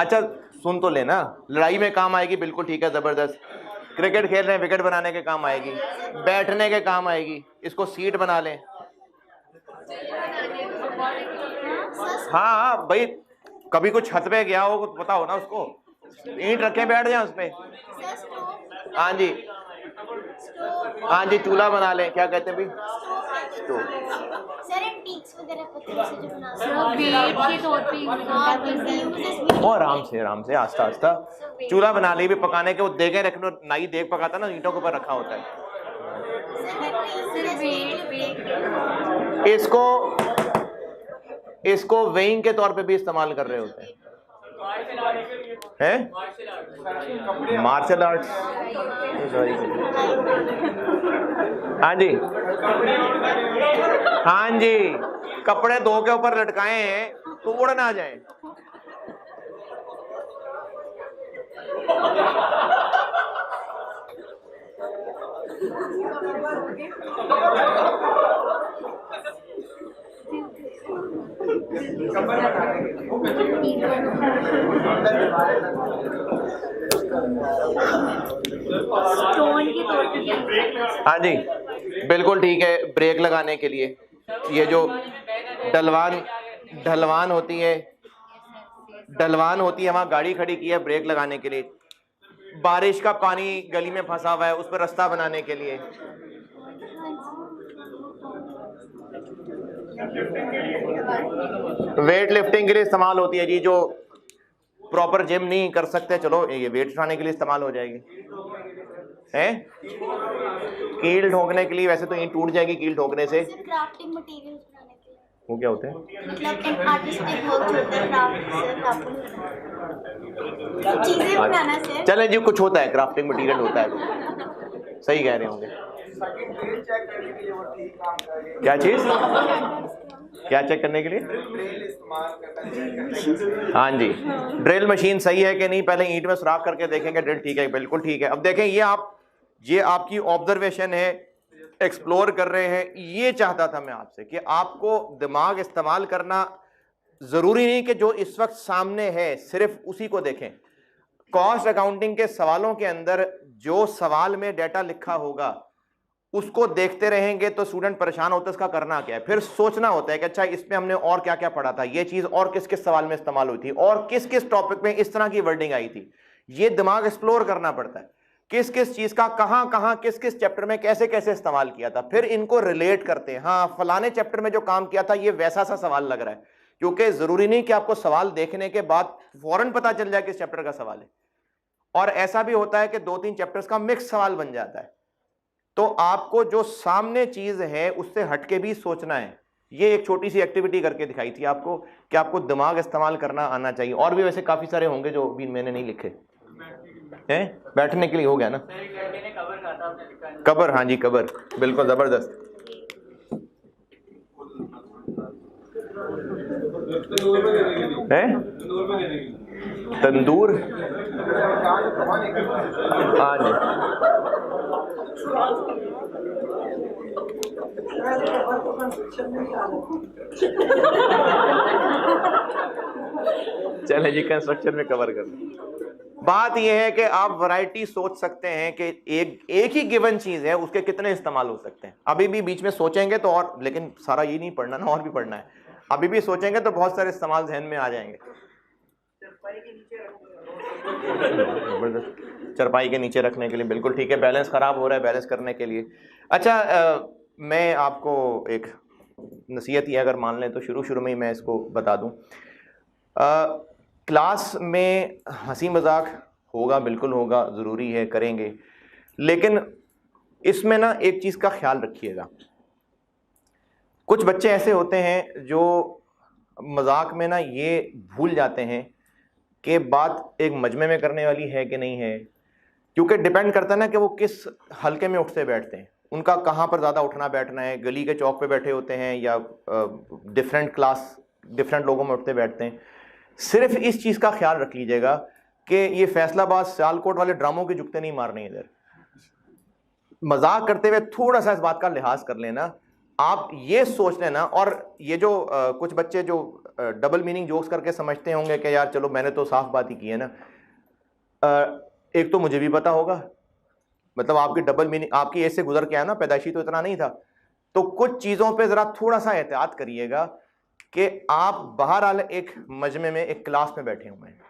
अच्छा सुन तो लेना, लड़ाई में काम आएगी, बिल्कुल ठीक है, जबरदस्त। क्रिकेट खेल रहे हैं, विकेट बनाने के काम आएगी, बैठने के काम आएगी, इसको सीट बना लें। हाँ भाई, कभी कुछ छत पे गया हो तो पता हो ना उसको, ईंट रखे बैठ जाए उस पे। हाँ जी, हाँ जी, चूल्हा बना लें, क्या कहते हैं भाई, और आराम से आस्ता आस्ता चूल्हा बना ले भी, पकाने के वो देगे रखने, नाई देग पकाता ना, ईंटों के ऊपर रखा होता है। इसको वेइंग के तौर पे भी इस्तेमाल कर रहे होते हैं, मार्शल आर्ट्स। हाँ जी, हाँ जी, कपड़े दो के ऊपर लटकाए हैं तो उड़ ना जाए। हाँ जी, बिल्कुल ठीक है, ब्रेक लगाने के लिए। ये जो ढलवान होती है, वहां गाड़ी खड़ी की है ब्रेक लगाने के लिए। बारिश का पानी गली में फंसा हुआ है, उस पर रास्ता बनाने के लिए। वेट लिफ्टिंग के लिए इस्तेमाल होती है जी, जो प्रॉपर जिम नहीं कर सकते, चलो ये वेट उठाने के लिए इस्तेमाल हो जाएगी। है कील ठोकने के लिए, वैसे तो ईंट टूट जाएगी कील ठोकने से। क्राफ्टिंग मटेरियल्स बनाने के लिए वो क्या होते हैं? मतलब आर्टिस्टिक वर्क होता है, क्राफ्ट चीजें बनाना से। चलें जी, कुछ होता है, क्राफ्टिंग मटेरियल होता है, तो सही कह रहे होंगे। क्या चीज, क्या चेक करने के लिए? हाँ जी, ड्रिल मशीन सही है कि नहीं, पहले ईंट में सुराख करके देखेंगे, ड्रिल ठीक है, बिल्कुल ठीक है। अब देखें, ये आपकी ऑब्जर्वेशन है, एक्सप्लोर कर रहे हैं। ये चाहता था मैं आपसे कि आपको दिमाग इस्तेमाल करना जरूरी नहीं कि जो इस वक्त सामने है सिर्फ उसी को देखें। कॉस्ट अकाउंटिंग के सवालों के अंदर जो सवाल में डेटा लिखा होगा उसको देखते रहेंगे तो स्टूडेंट परेशान होता है, इसका करना क्या है। फिर सोचना होता है कि अच्छा इसमें हमने और क्या क्या पढ़ा था, ये चीज और किस किस सवाल में इस्तेमाल हुई थी, और किस किस टॉपिक में इस तरह की वर्डिंग आई थी। ये दिमाग एक्सप्लोर करना पड़ता है, किस किस चीज का कहां कहां किस किस चैप्टर में कैसे कैसे इस्तेमाल किया था। फिर इनको रिलेट करते हैं, हाँ फलाने चैप्टर में जो काम किया था ये वैसा सा सवाल लग रहा है, क्योंकि जरूरी नहीं कि आपको सवाल देखने के बाद फौरन पता चल जाए किस चैप्टर का सवाल है। और ऐसा भी होता है कि 2-3 चैप्टर्स का मिक्स सवाल बन जाता है। तो आपको जो सामने चीज है उससे हटके भी सोचना है। ये एक छोटी सी एक्टिविटी करके दिखाई थी आपको कि आपको दिमाग इस्तेमाल करना आना चाहिए। और भी वैसे काफी सारे होंगे जो भी मैंने नहीं लिखे हैं। बैठने के लिए हो गया ना, कबर, हाँ जी कबर, बिल्कुल जबरदस्त। है तंदूर, हाँ जी, चले जी कंस्ट्रक्शन में कवर कर। बात यह है कि आप वैरायटी सोच सकते हैं कि एक ही गिवन चीज है उसके कितने इस्तेमाल हो सकते हैं। अभी भी बीच में सोचेंगे तो और, लेकिन सारा ये नहीं पढ़ना ना, और भी पढ़ना है। अभी भी सोचेंगे तो बहुत सारे इस्तेमाल जहन में आ जाएंगे। चरपाई के नीचे रखने के लिए, बिल्कुल ठीक है। बैलेंस ख़राब हो रहा है, बैलेंस करने के लिए। अच्छा, मैं आपको एक नसीहत ही अगर मान लें तो शुरू में ही मैं इसको बता दूं। क्लास में हंसी मजाक होगा, बिल्कुल होगा, ज़रूरी है, करेंगे, लेकिन इसमें ना एक चीज़ का ख्याल रखिएगा। कुछ बच्चे ऐसे होते हैं जो मजाक में ना ये भूल जाते हैं कि बात एक मजमे में करने वाली है कि नहीं है, क्योंकि डिपेंड करता है ना कि वो किस हलके में उठते बैठते हैं, उनका कहाँ पर ज़्यादा उठना बैठना है। गली के चौक पे बैठे होते हैं या डिफरेंट लोगों में उठते बैठते हैं। सिर्फ इस चीज़ का ख्याल रख लीजिएगा कि ये फैसलाबाद सियालकोट वाले ड्रामों के जुगते नहीं मारने इधर। मजाक करते हुए थोड़ा सा इस बात का लिहाज कर लेना, आप ये सोच लेना। और ये जो कुछ बच्चे जो डबल मीनिंग जोक्स करके समझते होंगे कि यार चलो मैंने तो साफ बात ही की है ना, एक तो मुझे भी पता होगा, मतलब आपकी डबल मीनिंग आपकी एज से गुजर के आया ना, पैदाइशी तो इतना नहीं था। तो कुछ चीज़ों पे ज़रा थोड़ा सा एहतियात करिएगा कि आप बहरहाल एक मजमे में, एक क्लास में बैठे हुए हैं,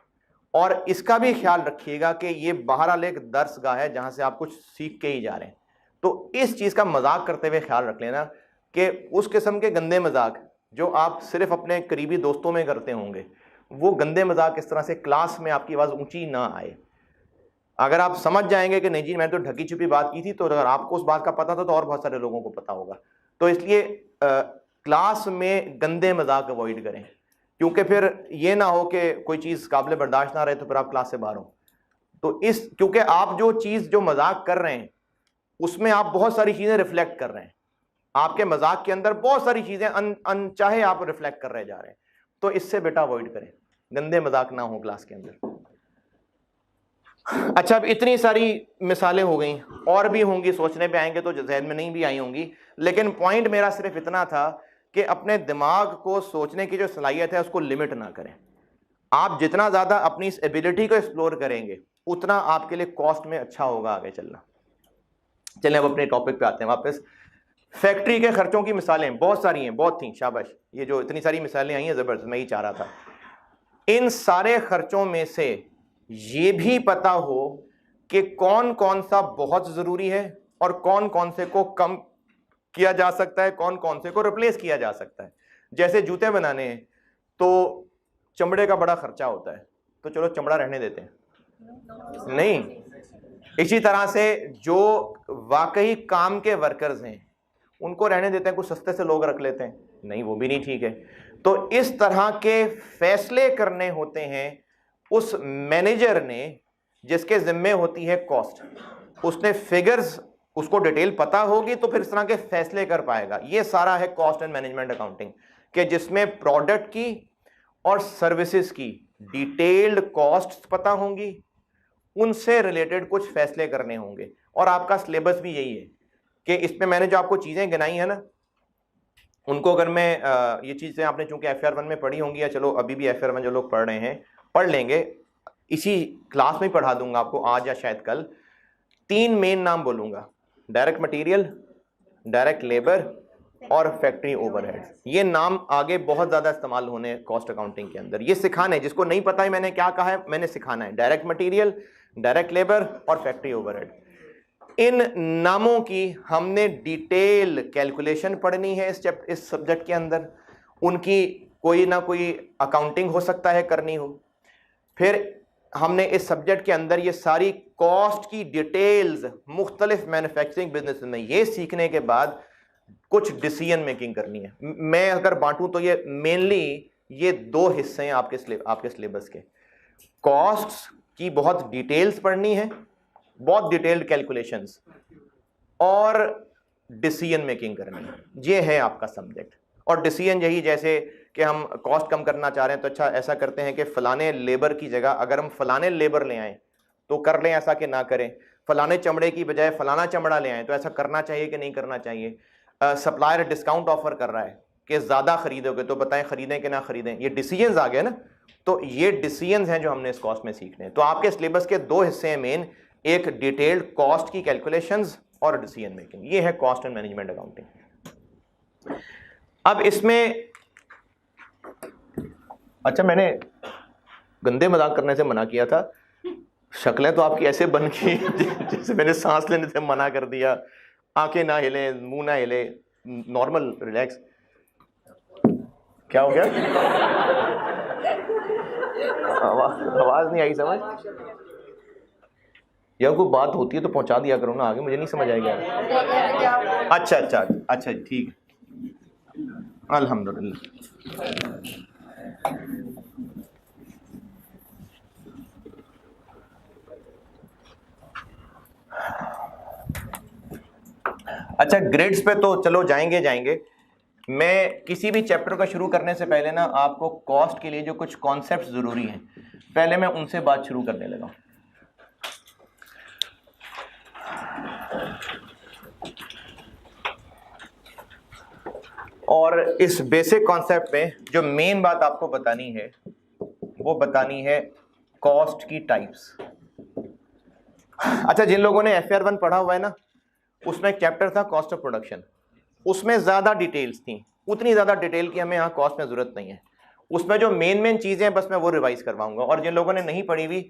और इसका भी ख्याल रखिएगा कि ये बहरहाल एक दर्सगाह है जहाँ से आप कुछ सीख के ही जा रहे हैं। तो इस चीज़ का मजाक करते हुए ख्याल रख लेना कि उस किस्म के गंदे मजाक जो आप सिर्फ अपने करीबी दोस्तों में करते होंगे, वो गंदे मजाक इस तरह से क्लास में आपकी आवाज़ ऊंची ना आए। अगर आप समझ जाएंगे कि नहीं जी मैंने तो ढकी छुपी बात की थी, तो अगर आपको उस बात का पता था तो और बहुत सारे लोगों को पता होगा। तो इसलिए क्लास में गंदे मजाक अवॉइड करें, क्योंकि फिर ये ना हो कि कोई चीज़ काबिल बर्दाश्त ना रहे तो फिर आप क्लास से बाहर हो। तो क्योंकि आप जो चीज़ जो मजाक कर रहे हैं उसमें आप बहुत सारी चीज़ें रिफ्लेक्ट कर रहे हैं, आपके मजाक के अंदर बहुत सारी चीज़ें अनचाहे आप रिफ्लेक्ट कर रहे जा रहे हैं। तो इससे बेटा अवॉइड करें, गंदे मजाक ना हो क्लास के अंदर। अच्छा, अब इतनी सारी मिसालें हो गई, और भी होंगी, सोचने पे आएंगे तो जहन में नहीं भी आई होंगी, लेकिन पॉइंट मेरा सिर्फ इतना था कि अपने दिमाग को सोचने की जो सलाहियत है उसको लिमिट ना करें। आप जितना ज़्यादा अपनी इस एबिलिटी को एक्सप्लोर करेंगे उतना आपके लिए कॉस्ट में अच्छा होगा आगे चलना। चलें अब अपने टॉपिक पे आते हैं वापस। फैक्ट्री के खर्चों की मिसालें बहुत सारी हैं, बहुत थी, शाबाश, ये जो इतनी सारी मिसालें आई हैं ज़बरदस्त, मैं ही चाह रहा था। इन सारे खर्चों में से ये भी पता हो कि कौन कौन सा बहुत ज़रूरी है और कौन कौन से को कम किया जा सकता है, कौन कौन से को रिप्लेस किया जा सकता है। जैसे जूते बनाने हैं तो चमड़े का बड़ा खर्चा होता है, तो चलो चमड़ा रहने देते हैं, नहीं। इसी तरह से जो वाकई काम के वर्कर्स हैं उनको रहने देते हैं, कुछ सस्ते से लोग रख लेते हैं, नहीं, वो भी नहीं ठीक है। तो इस तरह के फैसले करने होते हैं उस मैनेजर ने जिसके जिम्मे होती है कॉस्ट। उसने फिगर्स, उसको डिटेल पता होगी तो फिर इस तरह के फैसले कर पाएगा। ये सारा है कॉस्ट एंड मैनेजमेंट अकाउंटिंग, कि जिसमें प्रोडक्ट की और सर्विसेज की डिटेल्ड कॉस्ट्स पता होंगी, उनसे रिलेटेड कुछ फैसले करने होंगे। और आपका सिलेबस भी यही है कि इसमें मैंने जो आपको चीज़ें गिनाई है ना, उनको अगर मैं ये चीज़ें आपने चूंकि FR1 में पढ़ी होंगी, या चलो अभी भी FR1 जो लोग पढ़ रहे हैं पढ़ लेंगे, इसी क्लास में पढ़ा दूंगा आपको आज या शायद कल। 3 मेन नाम बोलूँगा, डायरेक्ट मटेरियल, डायरेक्ट लेबर और फैक्ट्री ओवरहेड्स। ये नाम आगे बहुत ज़्यादा इस्तेमाल होने कॉस्ट अकाउंटिंग के अंदर। ये सिखाने, जिसको नहीं पता है मैंने क्या कहा है, मैंने सिखाना है। डायरेक्ट मटेरियल, डायरेक्ट लेबर और फैक्ट्री ओवरहेड, इन नामों की हमने डिटेल कैलकुलेशन पढ़नी है इस सब्जेक्ट के अंदर। उनकी कोई ना कोई अकाउंटिंग हो सकता है करनी हो। फिर हमने इस सब्जेक्ट के अंदर ये सारी कॉस्ट की डिटेल्स मुख्तलिफ मैन्युफैक्चरिंग बिजनेस में ये सीखने के बाद कुछ डिसीजन मेकिंग करनी है। मैं अगर बांटूं तो ये मेनली ये 2 हिस्से हैं आपके सिलेबस के। कॉस्ट्स की बहुत डिटेल्स पढ़नी है, बहुत डिटेल्ड कैलकुलेशंस, और डिसीजन मेकिंग करनी है। ये है आपका सब्जेक्ट। और डिसीजन यही, जैसे कि हम कॉस्ट कम करना चाह रहे हैं तो अच्छा ऐसा करते हैं कि फलाने लेबर की जगह अगर हम फलाने लेबर ले आएँ तो कर लें, ऐसा कि ना करें। फलाने चमड़े की बजाय फलाना चमड़ा ले आएँ तो ऐसा करना चाहिए कि नहीं करना चाहिए। सप्लायर डिस्काउंट ऑफर कर रहा है कि ज़्यादा खरीदोगे तो बताएं खरीदें कि ना खरीदें। ये डिसीजंस आ गए ना, तो ये डिसीजंस हैं जो हमने इस कॉस्ट में सीखने हैं। तो आपके सिलेबस के 2 हिस्से हैं मेन, एक डिटेल्ड कॉस्ट की कैलकुलेशंस और डिसीजन मेकिंग। ये है कॉस्ट एंड मैनेजमेंट अकाउंटिंग। अब इसमें अच्छा, मैंने गंदे मजाक करने से मना किया था। शक्लें तो आपकी ऐसे बन गई जैसे मैंने सांस लेने से मना कर दिया, आंखें ना हिले, मुंह ना हिले, नॉर्मल रिलैक्स। क्या हो गया? आवाज नहीं आई समझ? यार कोई बात होती है तो पहुंचा दिया करो ना आगे, मुझे नहीं समझ आएगा। अच्छा अच्छा अच्छा ठीक है, अल्हम्दुलिल्लाह। अच्छा ग्रेड्स पे तो चलो जाएंगे। मैं किसी भी चैप्टर का शुरू करने से पहले ना आपको कॉस्ट के लिए जो कुछ कॉन्सेप्ट जरूरी हैं पहले मैं उनसे बात शुरू करने लगा। और इस बेसिक कॉन्सेप्ट में जो मेन बात आपको बतानी है वो बतानी है कॉस्ट की टाइप्स। अच्छा जिन लोगों ने FR 1 पढ़ा हुआ है ना, उसमें एक चैप्टर था कॉस्ट ऑफ प्रोडक्शन, उसमें ज्यादा डिटेल्स थी, उतनी ज्यादा डिटेल की हमें यहाँ कॉस्ट में जरूरत नहीं है। उसमें जो मेन चीजें हैं बस मैं वो रिवाइज करवाऊंगा। और जिन लोगों ने नहीं पढ़ी हुई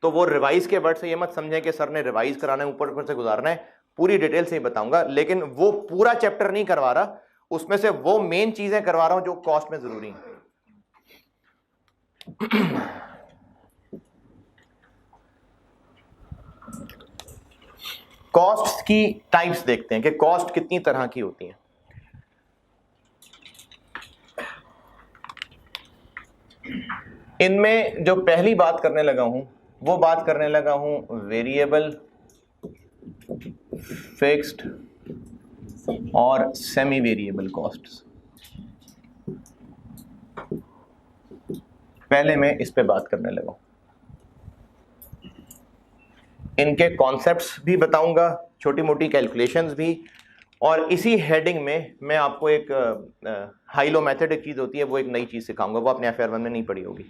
तो वो रिवाइज के वर्ड से ये मत समझें कि सर ने रिवाइज कराना है, ऊपर से गुजारना है, पूरी डिटेल से ही बताऊंगा। लेकिन वो पूरा चैप्टर नहीं करवा रहा, उसमें से वो मेन चीजें करवा रहा हूं जो कॉस्ट में जरूरी है। कॉस्ट की टाइप्स देखते हैं कि कॉस्ट कितनी तरह की होती है। इनमें जो पहली बात करने लगा हूं वो बात करने लगा हूं वेरिएबल, फिक्स्ड और सेमी वेरिएबल कॉस्ट्स। पहले मैं इस पे बात करने लगा हूं, इनके कॉन्सेप्ट्स भी बताऊंगा, छोटी मोटी कैलकुलेशंस भी, और इसी हेडिंग में मैं आपको एक हाई लो मेथड एक चीज होती है वो एक नई चीज सिखाऊंगा, वो आपने FR 1 में नहीं पढ़ी होगी।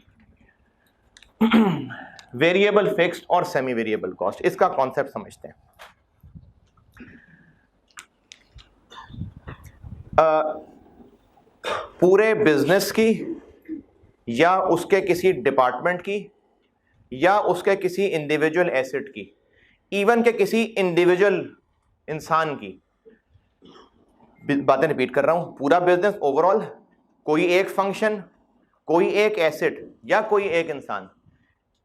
वेरिएबल, फिक्स्ड और सेमी वेरिएबल कॉस्ट, इसका कॉन्सेप्ट समझते हैं। पूरे बिजनेस की या उसके किसी डिपार्टमेंट की या उसके किसी इंडिविजुअल एसेट की, इवन के किसी इंडिविजुअल इंसान की, बातें रिपीट कर रहा हूं, पूरा बिजनेस ओवरऑल, कोई एक फंक्शन, कोई एक एसेट या कोई एक इंसान,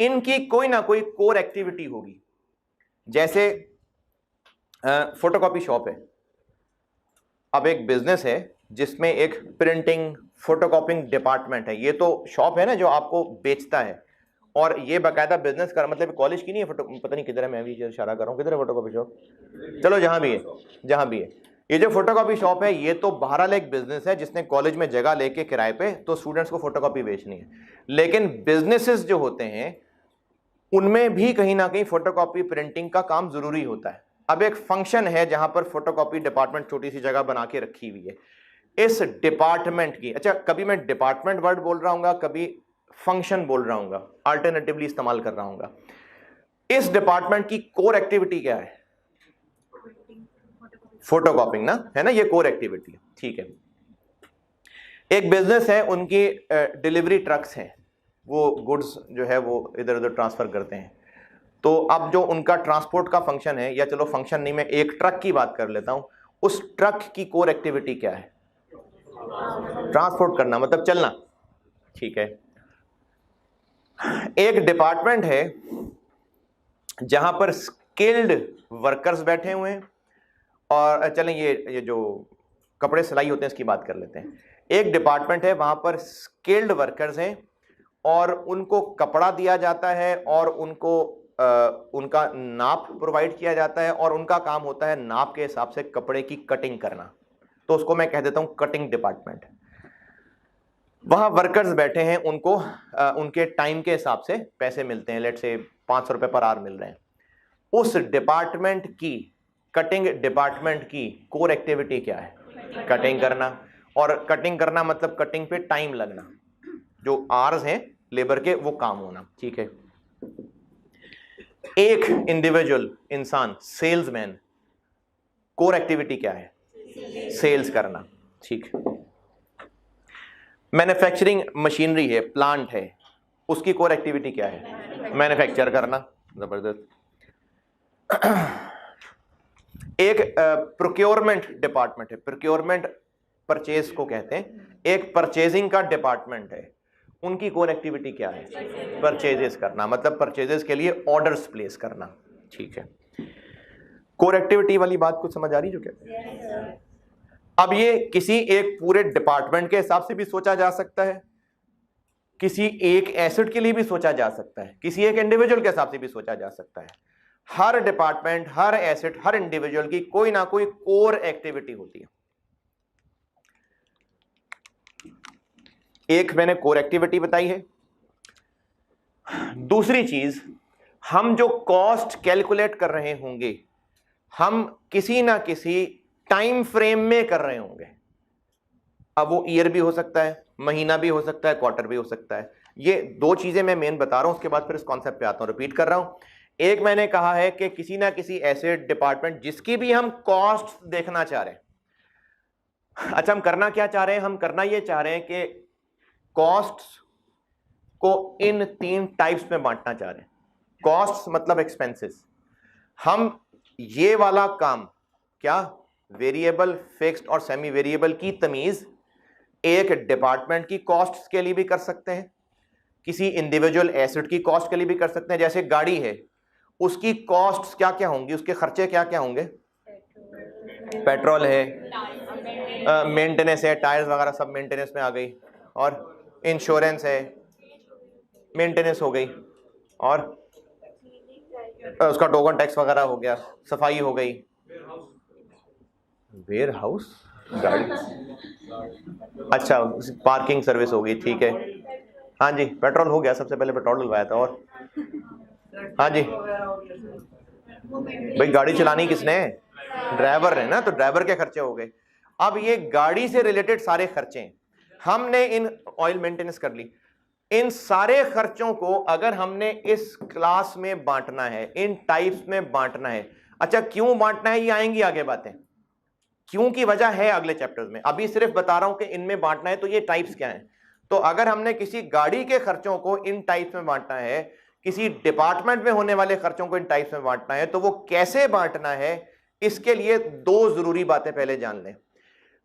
इनकी कोई ना कोई कोर एक्टिविटी होगी। जैसे फोटोकॉपी शॉप है, अब एक बिजनेस है जिसमें एक प्रिंटिंग फोटोकॉपिंग डिपार्टमेंट है, ये तो शॉप है ना जो आपको बेचता है, और ये बाकायदा बिजनेस का मतलब कॉलेज की नहीं है फोटो, पता नहीं किधर है, मैं भी इशारा कर रहा हूँ किधर है फोटोकॉपी शॉप, चलो जहां भी है, ये जो फोटोकॉपी शॉप है ये तो बहरहाल एक बिजनेस है जिसने कॉलेज में जगह लेके किराए पे तो स्टूडेंट्स को फोटोकॉपी बेचनी है। लेकिन बिजनेसेस जो होते हैं उनमें भी कहीं ना कहीं फोटोकॉपी प्रिंटिंग का काम जरूरी होता है। अब एक फंक्शन है जहां पर फोटोकॉपी डिपार्टमेंट छोटी सी जगह बना के रखी हुई है, इस डिपार्टमेंट की, अच्छा कभी मैं डिपार्टमेंट वर्ड बोल रहा हूँ, कभी फंक्शन बोल रहा हूँ, अल्टरनेटिवली इस्तेमाल कर रहा हूँ। इस डिपार्टमेंट की कोर एक्टिविटी क्या है? फोटोकॉपिंग ना, है ना, ये कोर एक्टिविटी है, ठीक है। एक बिजनेस है, उनकी डिलीवरी ट्रक्स हैं, वो गुड्स जो है वो इधर उधर ट्रांसफर करते हैं। तो अब जो उनका ट्रांसपोर्ट का फंक्शन है, या चलो फंक्शन नहीं, मैं एक ट्रक की बात कर लेता हूं, उस ट्रक की कोर एक्टिविटी क्या है? ट्रांसपोर्ट करना, मतलब चलना, ठीक है। एक डिपार्टमेंट है जहां पर स्किल्ड वर्कर्स बैठे हुए हैं, और चलें ये जो कपड़े सिलाई होते हैं इसकी बात कर लेते हैं। एक डिपार्टमेंट है, वहां पर स्किल्ड वर्कर्स हैं और उनको कपड़ा दिया जाता है और उनको उनका नाप प्रोवाइड किया जाता है, और उनका काम होता है नाप के हिसाब से कपड़े की कटिंग करना। तो उसको मैं कह देता हूं कटिंग डिपार्टमेंट। वहां वर्कर्स बैठे हैं, उनको उनके टाइम के हिसाब से पैसे मिलते हैं, लेट से 500 रुपए पर आवर मिल रहे हैं। उस डिपार्टमेंट की, कटिंग डिपार्टमेंट की कोर एक्टिविटी क्या है? कटिंग करना। और कटिंग करना मतलब कटिंग पे टाइम लगना, जो आवर्स हैं लेबर के वो काम होना, ठीक है। एक इंडिविजुअल इंसान, सेल्समैन, कोर एक्टिविटी क्या है? सेल्स करना, ठीक। मैन्युफैक्चरिंग मशीनरी है, प्लांट है, उसकी कोर एक्टिविटी क्या है? मैन्युफैक्चर करना। जबरदस्त। एक प्रोक्योरमेंट डिपार्टमेंट है, प्रोक्योरमेंट परचेज को कहते हैं, एक परचेजिंग का डिपार्टमेंट है, उनकी कोर एक्टिविटी क्या है? परचेजेस करना, मतलब परचेजेस के लिए ऑर्डर्स प्लेस करना। ठीक है, कोर एक्टिविटी वाली बात कुछ समझ आ रही जो क्या? अब ये किसी एक पूरे डिपार्टमेंट के हिसाब से भी सोचा जा सकता है, किसी एक एसेट के लिए भी सोचा जा सकता है, किसी एक इंडिविजुअल के हिसाब से भी सोचा जा सकता है। हर डिपार्टमेंट, हर एसेट, हर इंडिविजुअल की कोई ना कोई कोर एक्टिविटी होती है। एक मैंने कोर एक्टिविटी बताई है। दूसरी चीज, हम जो कॉस्ट कैलकुलेट कर रहे होंगे, हम किसी ना किसी टाइम फ्रेम में कर रहे होंगे। अब वो ईयर भी हो सकता है, महीना भी हो सकता है, क्वार्टर भी हो सकता है। ये दो चीजें मैं मेन बता रहा हूं, उसके बाद फिर इस कॉन्सेप्ट पे आता हूं, रिपीट कर रहा हूं। एक मैंने कहा है कि किसी ना किसी एसेट डिपार्टमेंट जिसकी भी हम कॉस्ट देखना चाह रहे हैं। अच्छा, हम करना क्या चाह रहे हैं? हम करना ये चाह रहे हैं कि कॉस्ट्स को इन 3 टाइप्स में बांटना चाह रहे हैं। कॉस्ट्स मतलब एक्सपेंसेस। हम ये वाला काम, क्या वेरिएबल, फिक्स्ड और सेमी वेरिएबल की तमीज एक डिपार्टमेंट की कॉस्ट्स के लिए भी कर सकते हैं, किसी इंडिविजुअल एसेट की कॉस्ट के लिए भी कर सकते हैं। जैसे गाड़ी है, उसकी कॉस्ट्स क्या क्या होंगी, उसके खर्चे क्या क्या होंगे? पेट्रोल है, मेंटेनेंस है, टायर्स वगैरह सब मेंटेनेंस में आ गई, और इंश्योरेंस है, मेंटेनेंस हो गई, और उसका टोकन टैक्स वगैरह हो गया, सफाई हो गई, वेयर हाउस, गाड़ी, अच्छा पार्किंग सर्विस हो गई। ठीक है, हाँ जी, पेट्रोल हो गया, सबसे पहले पेट्रोल डलवाया था। और हाँ जी भाई, गाड़ी चलानी किसने है? ड्राइवर ने ना, तो ड्राइवर के खर्चे हो गए। अब ये गाड़ी से रिलेटेड सारे खर्चे हैं, हमने इन ऑयल मेंटेनेंस कर ली, इन सारे खर्चों को अगर हमने इस क्लास में बांटना है, इन टाइप्स में बांटना है। अच्छा, क्यों बांटना है ये आएंगी आगे बातें, क्यों की वजह है अगले चैप्टर्स में। अभी सिर्फ बता रहा हूं कि इनमें बांटना है, तो ये टाइप्स क्या हैं। तो अगर हमने किसी गाड़ी के खर्चों को इन टाइप्स में बांटना है, किसी डिपार्टमेंट में होने वाले खर्चों को इन टाइप्स में बांटना है, तो वो कैसे बांटना है, इसके लिए 2 जरूरी बातें पहले जान लें।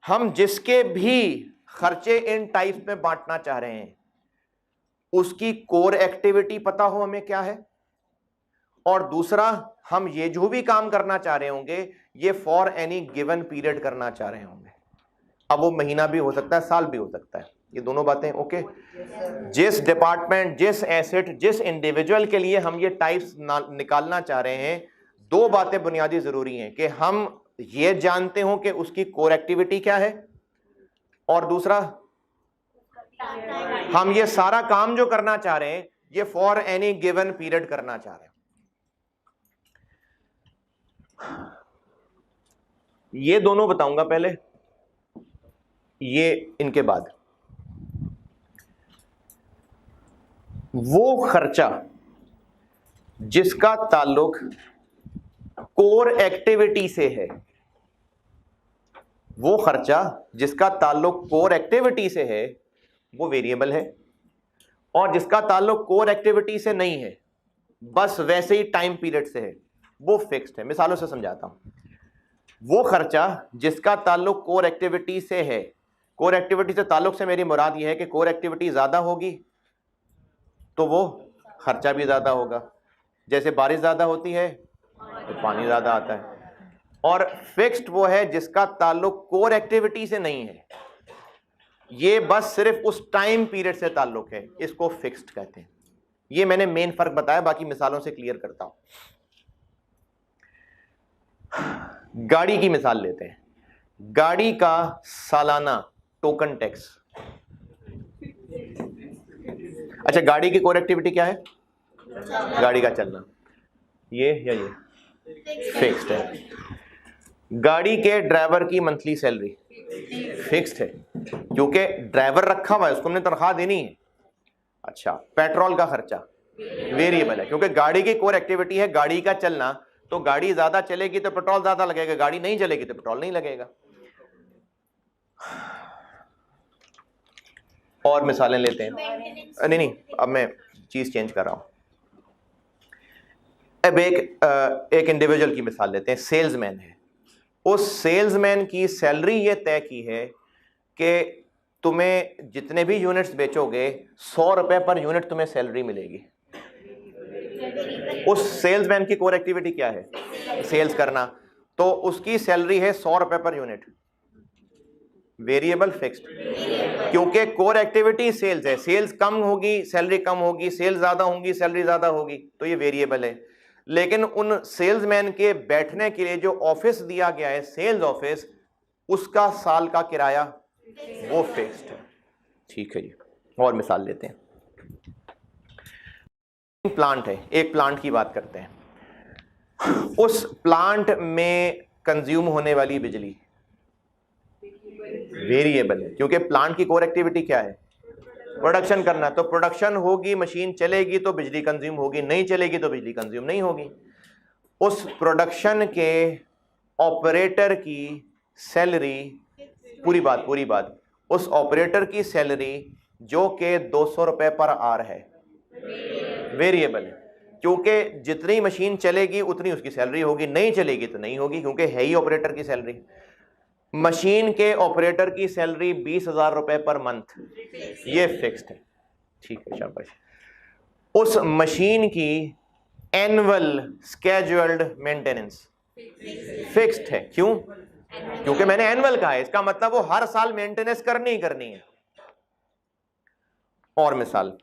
हम जिसके भी खर्चे इन टाइप्स में बांटना चाह रहे हैं, उसकी कोर एक्टिविटी पता हो हमें क्या है, और दूसरा, हम ये जो भी काम करना चाह रहे होंगे, ये फॉर एनी गिवन पीरियड करना चाह रहे होंगे। अब वो महीना भी हो सकता है, साल भी हो सकता है, ये दोनों बातें ओके। जिस डिपार्टमेंट, जिस एसेट, जिस इंडिविजुअल के लिए हम ये टाइप्स निकालना चाह रहे हैं, 2 बातें बुनियादी जरूरी हैं कि हम ये जानते हो कि उसकी कोर एक्टिविटी क्या है, और दूसरा, हम ये सारा काम जो करना चाह रहे हैं, ये फॉर एनी गिवन पीरियड करना चाह रहे हैं। ये दोनों बताऊंगा पहले, ये इनके बाद। वो खर्चा जिसका ताल्लुक कोर एक्टिविटी से है, वो खर्चा जिसका ताल्लुक कोर एक्टिविटी से है, वो वेरिएबल है, और जिसका ताल्लुक कोर एक्टिविटी से नहीं है, बस वैसे ही टाइम पीरियड से है, वो फिक्स्ड है। मिसालों से समझाता हूं। वो खर्चा जिसका ताल्लुक कोर एक्टिविटी से है, कोर एक्टिविटी से ताल्लुक से मेरी मुराद यह है कि कोर एक्टिविटी ज्यादा होगी तो वो खर्चा भी ज्यादा होगा। जैसे बारिश ज्यादा होती है तो पानी ज्यादा आता है। और फिक्स्ड वो है जिसका ताल्लुक कोर एक्टिविटी से नहीं है, ये बस सिर्फ उस टाइम पीरियड से ताल्लुक है, इसको फिक्स्ड कहते हैं। ये मैंने मेन फर्क बताया, बाकी मिसालों से क्लियर करता हूं। गाड़ी की मिसाल लेते हैं। गाड़ी का सालाना टोकन टैक्स, अच्छा गाड़ी की कोर एक्टिविटी क्या है? गाड़ी का चलना, ये या ये फिक्स्ड है। गाड़ी के ड्राइवर की मंथली सैलरी फिक्स्ड है, क्योंकि ड्राइवर रखा हुआ है, उसको हमने तनख्वाह देनी है। अच्छा, पेट्रोल का खर्चा वेरिएबल है, क्योंकि गाड़ी की कोर एक्टिविटी है गाड़ी का चलना, तो गाड़ी ज्यादा चलेगी तो पेट्रोल ज्यादा लगेगा, गाड़ी नहीं चलेगी तो पेट्रोल नहीं लगेगा। और मिसालें लेते हैं। नहीं, अब मैं चीज चेंज कर रहा हूं। अब एक इंडिविजुअल की मिसाल लेते हैं, सेल्समैन है। उस सेल्समैन की सैलरी ये तय की है कि तुम्हें जितने भी यूनिट्स बेचोगे 100 रुपए पर यूनिट तुम्हें सैलरी मिलेगी। उस सेल्समैन की कोर एक्टिविटी क्या है? सेल्स करना। तो उसकी सैलरी है 100 रुपए पर यूनिट। वेरिएबल फिक्स्ड, क्योंकि कोर एक्टिविटी सेल्स है। सेल्स कम होगी सैलरी कम होगी, सेल्स ज्यादा होंगी सैलरी ज्यादा होगी, तो ये वेरिएबल है। लेकिन उन सेल्समैन के बैठने के लिए जो ऑफिस दिया गया है, सेल्स ऑफिस, उसका साल का किराया वो फिक्स्ड है। ठीक है जी, और मिसाल लेते हैं। प्लांट है, एक प्लांट की बात करते हैं। उस प्लांट में कंज्यूम होने वाली बिजली वेरिएबल है, क्योंकि प्लांट की कोर एक्टिविटी क्या है? प्रोडक्शन करना। तो प्रोडक्शन होगी, मशीन चलेगी तो बिजली कंज्यूम होगी, नहीं चलेगी तो बिजली कंज्यूम नहीं होगी। उस प्रोडक्शन के ऑपरेटर की सैलरी, पूरी बात, उस ऑपरेटर की सैलरी जो कि 200 रुपए पर आवर है, वेरिएबल है, क्योंकि जितनी मशीन चलेगी उतनी उसकी सैलरी होगी, नहीं चलेगी तो नहीं होगी, क्योंकि है ही ऑपरेटर की सैलरी। मशीन के ऑपरेटर की सैलरी 20,000 रुपए पर मंथ, ये फिक्स्ड है। ठीक है, शाबाश। उस मशीन की एनुअल स्केड्यूल्ड मेंटेनेंस फिक्स्ड है। क्यों? क्योंकि मैंने एनुअल कहा है, इसका मतलब वो हर साल मेंटेनेंस करनी ही करनी है। और मिसाल,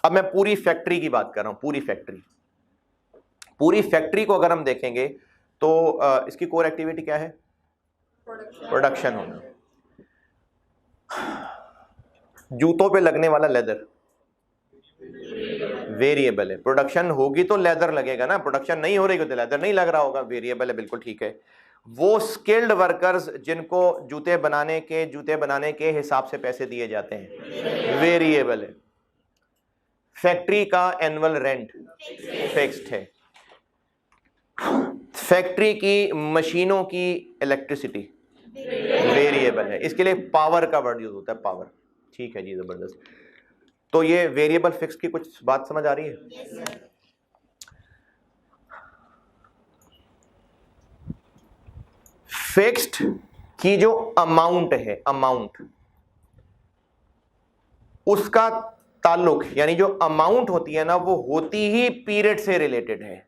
अब मैं पूरी फैक्ट्री की बात कर रहा हूं। पूरी फैक्ट्री को अगर हम देखेंगे तो इसकी कोर एक्टिविटी क्या है? प्रोडक्शन होना। जूतों पे लगने वाला लेदर वेरिएबल है। प्रोडक्शन होगी तो लेदर लगेगा ना, प्रोडक्शन नहीं हो रही तो लेदर नहीं लग रहा होगा, वेरिएबल है, बिल्कुल ठीक है। वो स्किल्ड वर्कर्स जिनको जूते बनाने के हिसाब से पैसे दिए जाते हैं, वेरिएबल है। फैक्ट्री का एनुअल रेंट फिक्स्ड है। फैक्ट्री की मशीनों की इलेक्ट्रिसिटी वेरिएबल है। इसके लिए पावर का वर्ड यूज होता है, पावर। ठीक है जी, जबरदस्त। तो ये वेरिएबल फिक्स की कुछ बात समझ आ रही है? yes, फिक्स्ड की जो अमाउंट है, उसका ताल्लुक, यानी जो अमाउंट होती है ना, वो होती ही पीरियड से रिलेटेड है।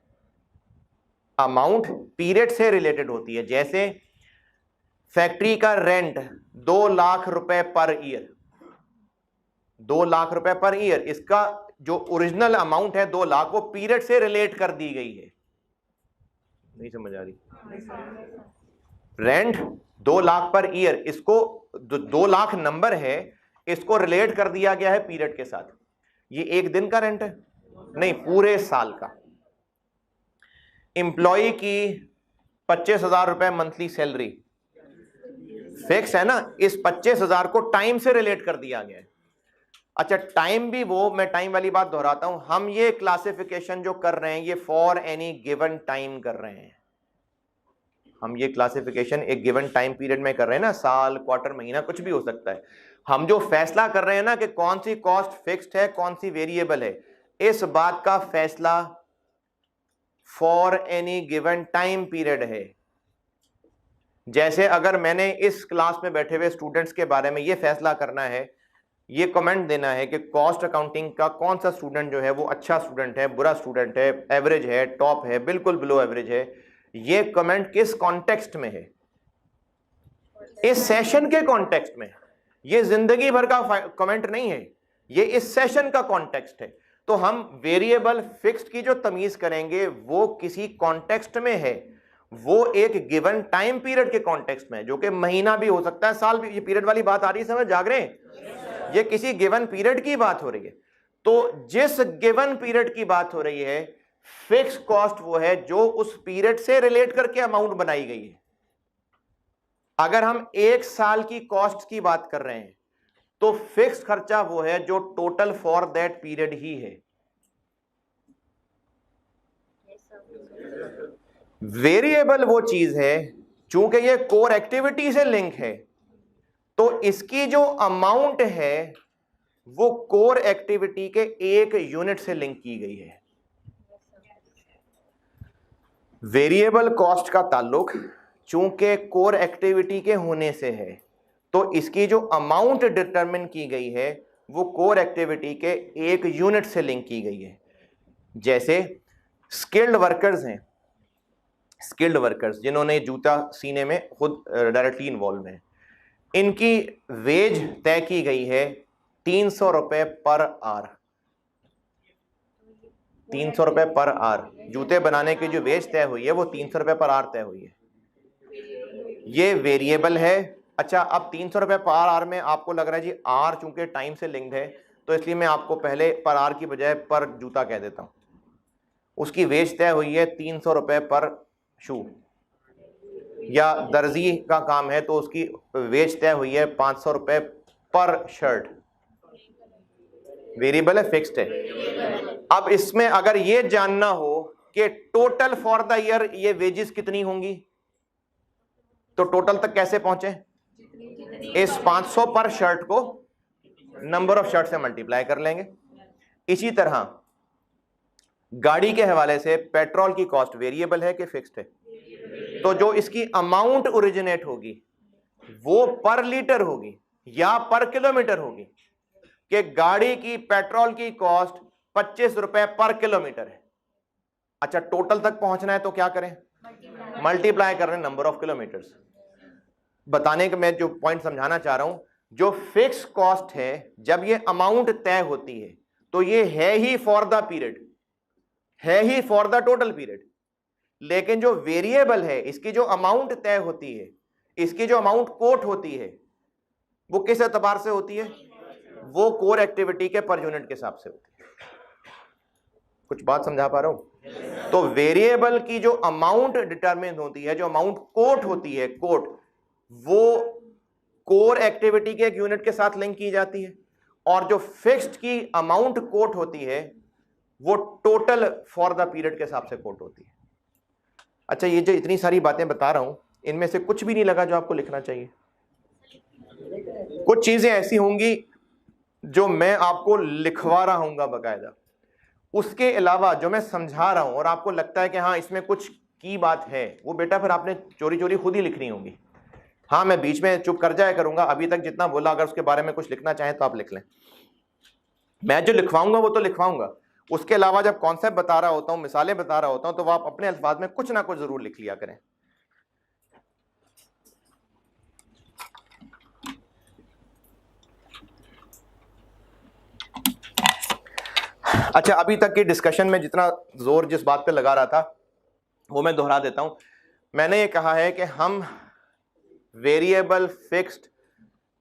अमाउंट पीरियड से रिलेटेड होती है। जैसे फैक्ट्री का रेंट 2 लाख रुपए पर ईयर, 2 लाख रुपए पर ईयर, इसका जो ओरिजिनल अमाउंट है 2 लाख, वो पीरियड से रिलेट कर दी गई है। नहीं समझ आ रही? रेंट 2 लाख पर ईयर, इसको 2 लाख नंबर है, इसको रिलेट कर दिया गया है पीरियड के साथ। ये एक दिन का रेंट है नहीं, पूरे साल का। एम्प्लॉय की 25,000 रुपए मंथली सैलरी फिक्स है ना, इस 25,000 को टाइम से रिलेट कर दिया गया है। अच्छा, टाइम भी वो, मैं टाइम वाली बात दोहराता हूं, हम ये क्लासिफिकेशन जो कर रहे हैं ये फॉर एनी गिवन टाइम कर रहे हैं। हम ये क्लासिफिकेशन एक गिवन टाइम पीरियड में कर रहे हैं ना, साल, क्वार्टर, महीना, कुछ भी हो सकता है। हम जो फैसला कर रहे हैं ना कि कौन सी कॉस्ट फिक्स्ड है, कौन सी वेरिएबल है, इस बात का फैसला for any given time period है। जैसे अगर मैंने इस क्लास में बैठे हुए स्टूडेंट्स के बारे में ये फैसला करना है, ये कमेंट देना है कि कॉस्ट अकाउंटिंग का कौन सा स्टूडेंट जो है वो अच्छा स्टूडेंट है, बुरा स्टूडेंट है, एवरेज है, टॉप है, बिल्कुल बिलो एवरेज है, ये कमेंट किस कॉन्टेक्स्ट में है? इस सेशन के कॉन्टेक्स्ट में। ये जिंदगी भर का कमेंट नहीं है, ये इस सेशन का कॉन्टेक्स्ट है। तो हम वेरिएबल फिक्स्ड की जो तमीज करेंगे वो किसी कॉन्टेक्स्ट में है, वो एक गिवन टाइम पीरियड के कॉन्टेक्स्ट में है, जो कि महीना भी हो सकता है, साल भी। ये पीरियड वाली बात आ रही है समझ, जाग रहे हैं? ये किसी गिवन पीरियड की बात हो रही है। तो जिस गिवन पीरियड की बात हो रही है, फिक्स कॉस्ट वो है जो उस पीरियड से रिलेट करके अमाउंट बनाई गई है। अगर हम 1 साल की कॉस्ट की बात कर रहे हैं तो फिक्स खर्चा वो है जो टोटल फॉर दैट पीरियड ही है। वेरिएबल वो चीज है, चूंकि ये कोर एक्टिविटी से लिंक है, तो इसकी जो अमाउंट है वो कोर एक्टिविटी के एक यूनिट से लिंक की गई है। वेरिएबल कॉस्ट का ताल्लुक चूंकि कोर एक्टिविटी के होने से है, तो इसकी जो अमाउंट डिटरमिन की गई है वो कोर एक्टिविटी के एक यूनिट से लिंक की गई है। जैसे स्किल्ड वर्कर्स हैं, स्किल्ड वर्कर्स जिन्होंने जूता सीने में खुद डायरेक्टली इन्वॉल्व हैं, इनकी वेज तय की गई है 300 रुपए पर आवर। 300 रुपए पर आवर जूते बनाने की जो वेज तय हुई है वो 300 रुपए पर आवर तय हुई है। ये वेरिएबल है। अच्छा, अब 300 रुपए पर आवर में आपको लग रहा है जी आर चूंकि टाइम से लिंक्ड है, तो इसलिए मैं आपको पहले पर आवर की बजाय पर जूता कह देता हूं। उसकी वेज तय हुई है 300 रुपए पर शू, या दर्जी का काम है तो उसकी वेज तय हुई है 500 रुपए पर शर्ट। वेरिएबल है, फिक्स्ड है। अब इसमें अगर ये जानना हो कि टोटल फॉर द ईयर ये वेजेस कितनी होंगी, तो टोटल तक कैसे पहुंचे? इस 500 पर शर्ट को नंबर ऑफ शर्ट से मल्टीप्लाई कर लेंगे। इसी तरह गाड़ी के हवाले से पेट्रोल की कॉस्ट वेरिएबल है कि फिक्स्ड है? तो जो इसकी अमाउंट ओरिजिनेट होगी वो पर लीटर होगी या पर किलोमीटर होगी, कि गाड़ी की पेट्रोल की कॉस्ट 25 रुपए पर किलोमीटर है। अच्छा, टोटल तक पहुंचना है तो क्या करें? मल्टीप्लाई कर रहे हैं नंबर ऑफ किलोमीटर्स। बताने का मैं जो पॉइंट समझाना चाह रहा हूं, जो फिक्स कॉस्ट है जब ये अमाउंट तय होती है तो ये है ही फॉर द पीरियड, है ही फॉर द टोटल पीरियड। लेकिन जो वेरिएबल है इसकी जो अमाउंट तय होती है, इसकी जो अमाउंट कोट होती है, वो किस एतबार से होती है? वो कोर एक्टिविटी के पर यूनिट के हिसाब से होती है। कुछ बात समझा पा रहा हूं? तो वेरिएबल की जो अमाउंट डिटरमिन होती है, जो अमाउंट कोट होती है, कोट, वो कोर एक्टिविटी के एक यूनिट के साथ लिंक की जाती है, और जो फिक्स्ड की अमाउंट कोट होती है वो टोटल फॉर द पीरियड के हिसाब से कोट होती है। अच्छा, ये जो इतनी सारी बातें बता रहा हूं, इनमें से कुछ भी नहीं लगा जो आपको लिखना चाहिए? कुछ चीजें ऐसी होंगी जो मैं आपको लिखवा रहा हूंगा बकायदा, उसके अलावा जो मैं समझा रहा हूं और आपको लगता है कि हाँ इसमें कुछ की बात है, वो बेटा फिर आपने चोरी चोरी खुद ही लिखनी होगी। हाँ, मैं बीच में चुप कर जाया करूंगा, अभी तक जितना बोला, अगर उसके बारे में कुछ लिखना चाहें तो आप लिख लें। मैं जो लिखवाऊंगा वो तो लिखवाऊंगा, उसके अलावा जब कॉन्सेप्ट बता रहा होता हूं, मिसालें बता रहा होता हूं, तो वो आप अपने अल्फाज में कुछ ना कुछ जरूर लिख लिया करें। अच्छा, अभी तक की डिस्कशन में जितना जोर जिस बात पे लगा रहा था वो मैं दोहरा देता हूं। मैंने ये कहा है कि हम वेरिएबल फिक्स्ड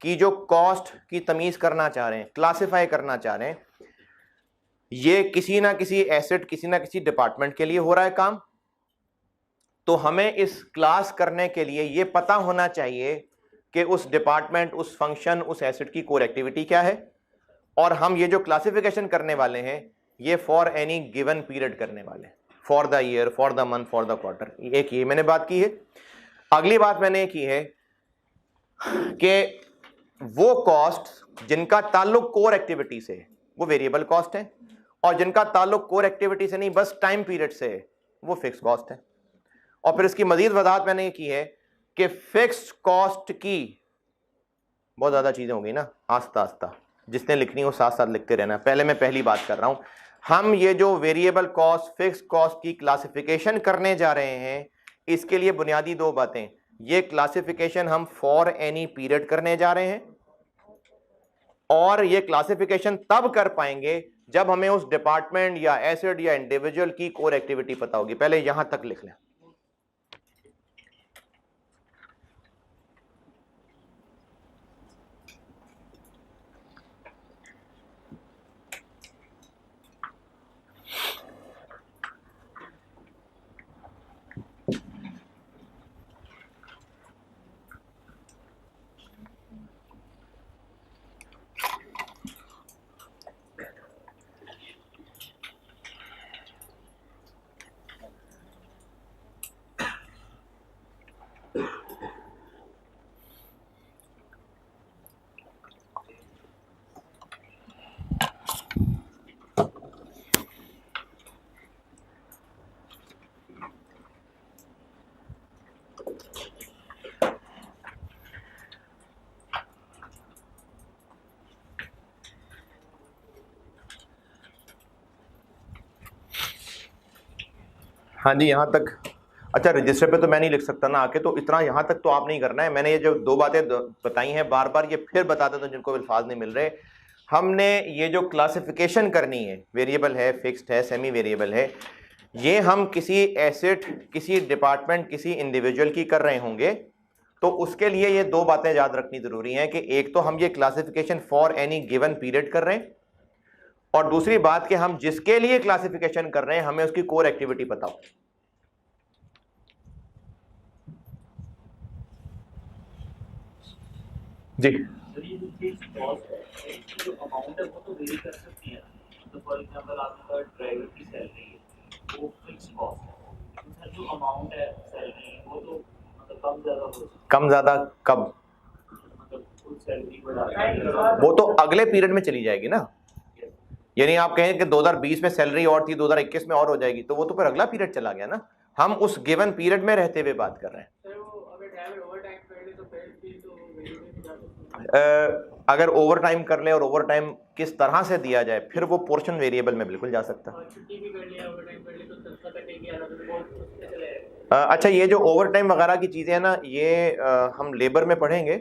की जो कॉस्ट की तमीज करना चाह रहे हैं, क्लासिफाई करना चाह रहे हैं, ये किसी ना किसी एसेट, किसी ना किसी डिपार्टमेंट के लिए हो रहा है काम। तो हमें इस क्लास करने के लिए ये पता होना चाहिए कि उस डिपार्टमेंट, उस फंक्शन, उस एसेट की कोर एक्टिविटी क्या है, और हम ये जो क्लासिफिकेशन करने वाले हैं ये फॉर एनी गिवन पीरियड करने वाले हैं, for the year, for the month, for the quarter. एक ये मैंने बात की है। अगली बात मैंने ये की है कि वो कॉस्ट जिनका ताल्लुक कोर एक्टिविटी से है वो वेरिएबल कॉस्ट है, और जिनका ताल्लुक कोर एक्टिविटी से नहीं बस टाइम पीरियड से है वो फिक्स कॉस्ट है। और फिर इसकी मजीद वजाहत मैंने ये की है कि फिक्स कॉस्ट की बहुत ज्यादा चीजें हो गई ना, आस्ता आस्ता जिसने लिखनी हो साथ साथ लिखते रहना। पहले मैं पहली बात कर रहा हूं, हम ये जो वेरिएबल कॉस्ट, फिक्स कॉस्ट की क्लासिफिकेशन करने जा रहे हैं, इसके लिए बुनियादी दो बातें। ये क्लासिफिकेशन हम फॉर एनी पीरियड करने जा रहे हैं, और ये क्लासिफिकेशन तब कर पाएंगे जब हमें उस डिपार्टमेंट या एसेट या इंडिविजुअल की कोर एक्टिविटी पता होगी। पहले यहां तक लिख लें। हाँ जी, यहाँ तक। अच्छा, रजिस्टर पे तो मैं नहीं लिख सकता ना आके, तो इतना यहाँ तक तो आप नहीं करना है। मैंने ये जो दो बातें बताई हैं बार बार, ये फिर बता देता हूँ जिनको अल्फाज नहीं मिल रहे। हमने ये जो क्लासिफिकेशन करनी है, वेरिएबल है, फिक्स्ड है, सेमी वेरिएबल है, ये हम किसी एसेट, किसी डिपार्टमेंट, किसी इंडिविजुअल की कर रहे होंगे, तो उसके लिए ये दो बातें याद रखनी जरूरी हैं कि एक तो हम ये classification for any given period कर रहे हैं, और दूसरी बात कि हम जिसके लिए क्लासिफिकेशन कर रहे हैं हमें उसकी कोर एक्टिविटी पता हो। जी, जो अमाउंट है वो तो वेरी कर सकती है। तो फॉर एग्जांपल आपका ड्राइवर की सैलरी है वो फिक्स कॉस्ट है, सर जो अमाउंट है सैलरी वो तो मतलब कम ज़्यादा हो सकती है। कम ज्यादा कब? मतलब फुल सैलरी बढ़ा वो तो अगले पीरियड में चली जाएगी ना। यानी आप कहें कि 2020 में सैलरी और थी, 2021 में और हो जाएगी, तो वो तो फिर अगला पीरियड चला गया ना। हम उस गिवन पीरियड में रहते हुए बात कर रहे हैं। अगर ओवर टाइम कर ले और ओवर टाइम किस तरह से दिया जाए, फिर वो पोर्शन वेरिएबल में बिल्कुल जा सकता है। अच्छा, ये जो ओवर टाइम वगैरह की चीज़ें हैं ना, ये हम लेबर में पढ़ेंगे,